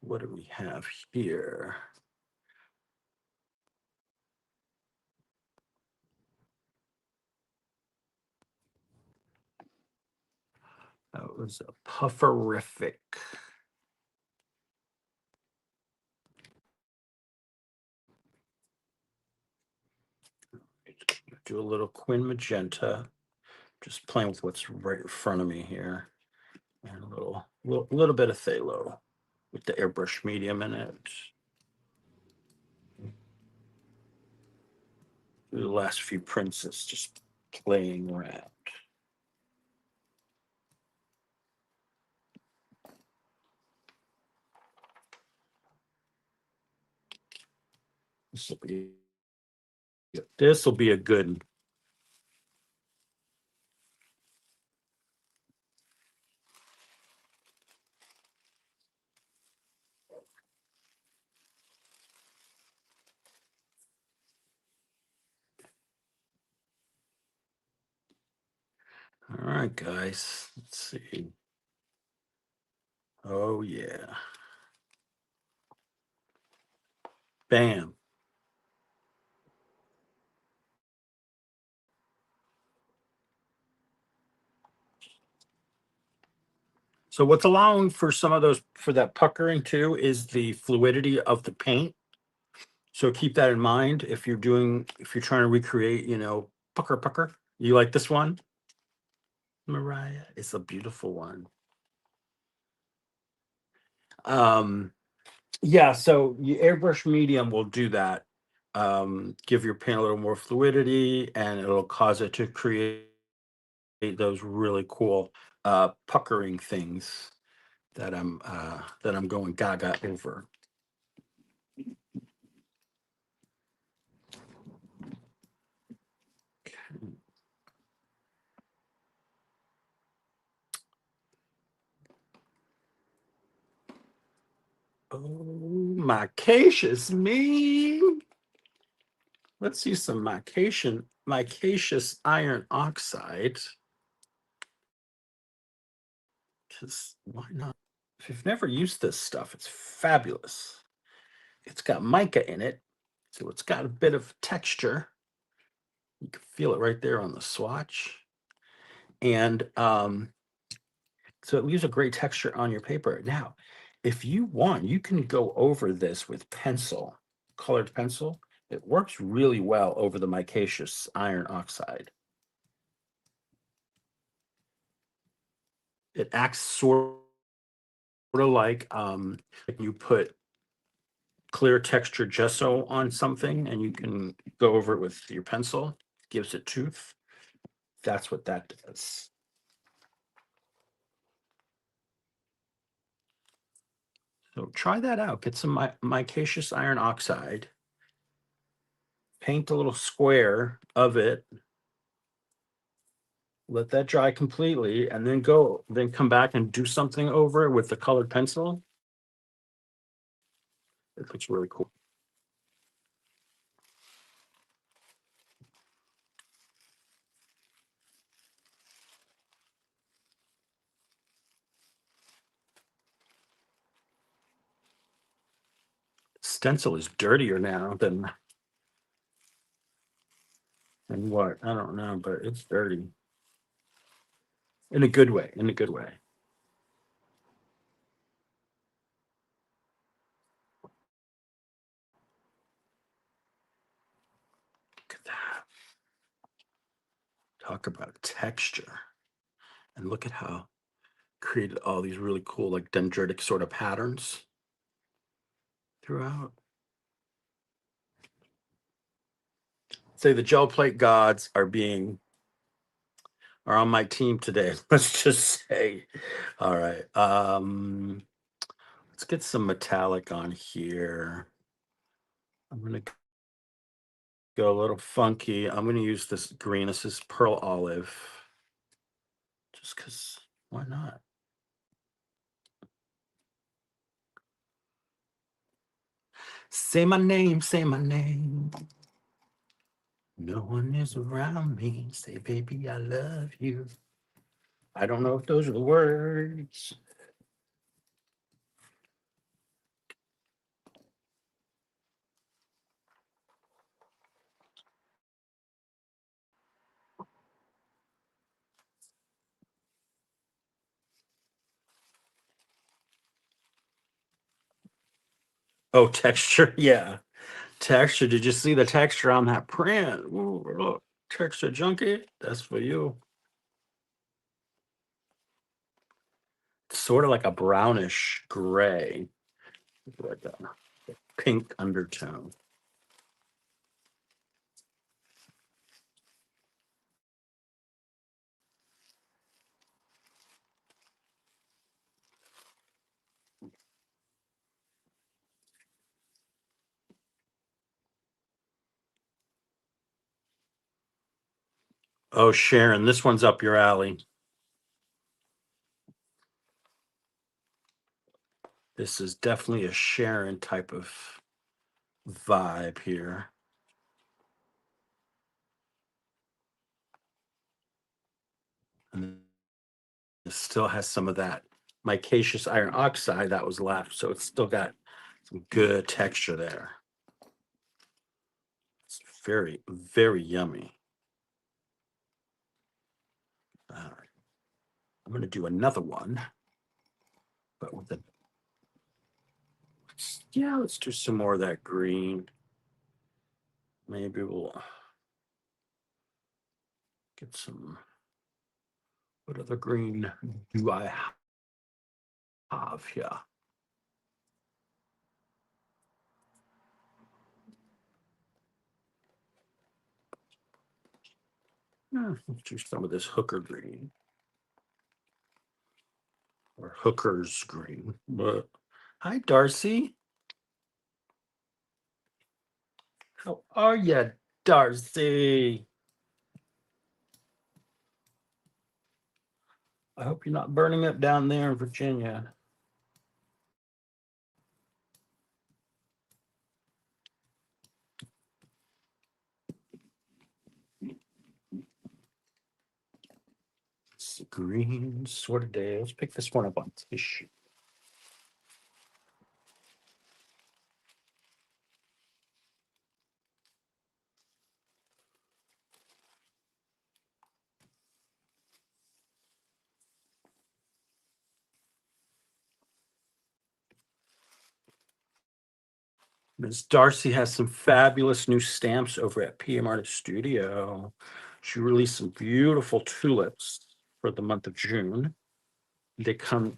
What do we have here? That was a pufferific. Do a little Quin Magenta. Just playing with what's right in front of me here. And a little bit of phthalo with the airbrush medium in it. The last few prints is just playing around. This will be a good one. All right, guys. Let's see. Oh, yeah. Bam. So what's allowing for some of those for that puckering too is the fluidity of the paint. So keep that in mind if you're trying to recreate, pucker. You like this one, Mariah? It's a beautiful one. Um, yeah, so airbrush medium will do that. Give your paint a little more fluidity, and it'll cause it to create those really cool puckering things that I'm going gaga over. Oh, micacious me. Let's use some micacious iron oxide. Because why not? If you've never used this stuff, it's fabulous. It's got mica in it, so it's got a bit of texture. You can feel it right there on the swatch. And so it leaves a great texture on your paper. Now, if you want, you can go over this with pencil, colored pencil. It works really well over the micaceous iron oxide. It acts sort of like you put clear texture gesso on something and you can go over it with your pencil. Gives it tooth. That's what that does. So try that out. Get some micaceous iron oxide. Paint a little square of it. Let that dry completely, and then come back and do something over it with the colored pencil. It looks really cool. Stencil is dirtier now than what? I don't know, but it's dirty in a good way. In a good way. Look at that. Talk about texture, and look at how created all these really cool, like dendritic sort of patterns throughout. Say the gel plate gods are on my team today. Let's just say. All right. Let's get some metallic on here. I'm gonna go a little funky. I'm gonna use this green. This is pearl olive. Just because why not? Say my name, say my name. No one is around me. Say, baby, I love you. I don't know if those are the words. Oh, texture. Yeah. Texture. Did you see the texture on that print? Ooh, look. Texture junkie. That's for you. Sort of like a brownish gray, like a pink undertone. Oh, Sharon, this one's up your alley. This is definitely a Sharon type of vibe here. And still has some of that micaceous iron oxide that was left, so it's still got some good texture there. It's very, very yummy. All right. I'm going to do another one, but with a, yeah, let's do some more of that green. Maybe we'll get some, what other green do I have here? Let's do some of this hooker green or hooker's green. But hi, Darcy. How are you, Darcy? I hope you're not burning up down there in Virginia. It's green sort of day. Let's pick this one up on tissue. Ms. Darcy has some fabulous new stamps over at PM Artist Studio. She released some beautiful tulips for the month of June. They come,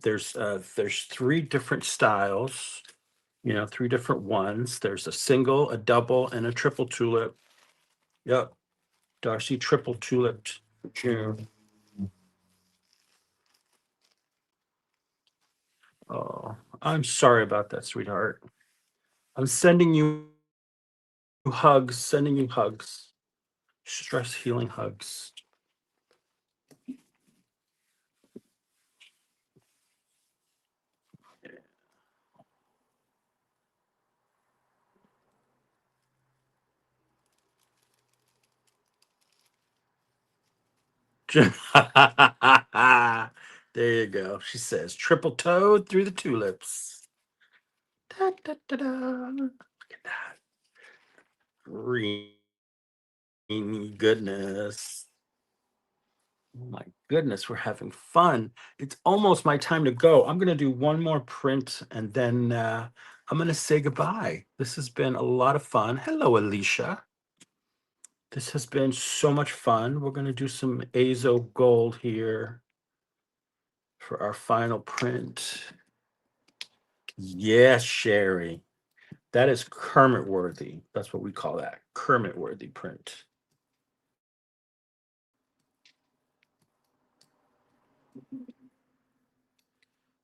there's three different styles, three different ones. There's a single, a double, and a triple tulip. Yep. Darcy triple tuliped for June. Oh, I'm sorry about that, sweetheart. I'm sending you hugs, sending you hugs, stress healing hugs. There you go. She says, triple toed through the tulips. Da, da, da, da. Look at that. Green goodness. Oh my goodness, we're having fun. It's almost my time to go. I'm going to do one more print and then I'm going to say goodbye. This has been a lot of fun. Hello, Alicia. This has been so much fun. We're going to do some azo gold here for our final print. Yes, Sherry. That is Kermit worthy. That's what we call that. Kermit worthy print.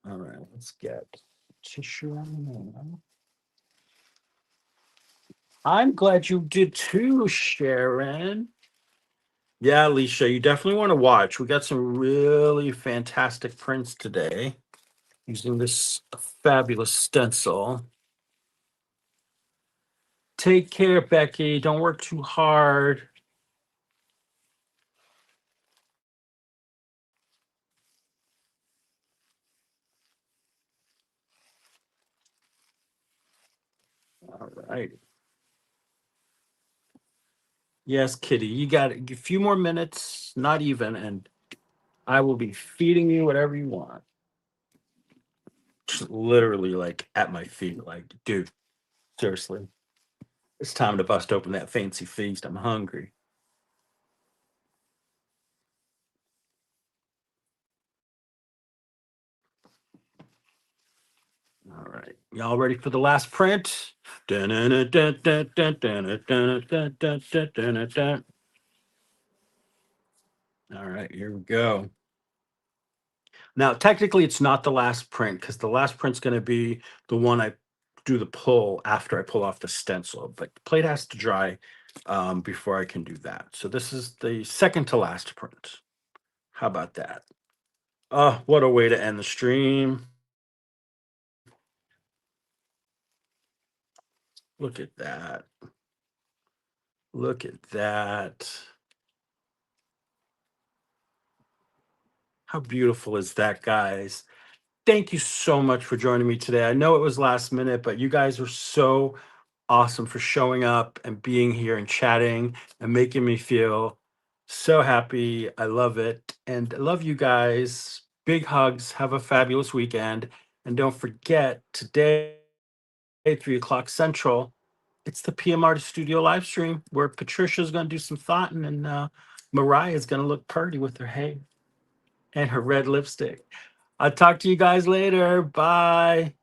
All right, let's get tissue on there. I'm glad you did too, Sharon. Yeah, Alicia, you definitely want to watch. We got some really fantastic prints today using this fabulous stencil. Take care, Becky. Don't work too hard. All right. Yes, Kitty, you got a few more minutes, not even, and I will be feeding you whatever you want. Just literally like at my feet, like, dude, seriously. It's time to bust open that fancy feast. I'm hungry. All right. Y'all ready for the last print? All right, here we go. Now, technically, it's not the last print because the last print's going to be the one I do the pull after I pull off the stencil. But the plate has to dry before I can do that. So this is the second to last print. How about that? Oh, what a way to end the stream. Look at that. Look at that. How beautiful is that, guys? Thank you so much for joining me today. I know it was last minute, but you guys were so awesome for showing up and being here and chatting and making me feel so happy. I love it. And I love you guys. Big hugs. Have a fabulous weekend. And don't forget, today, 3 o'clock Central, it's the PM Artist Studio live stream where Patricia's going to do some thoughting and Mariah's going to look purty with her hair and her red lipstick. I'll talk to you guys later. Bye.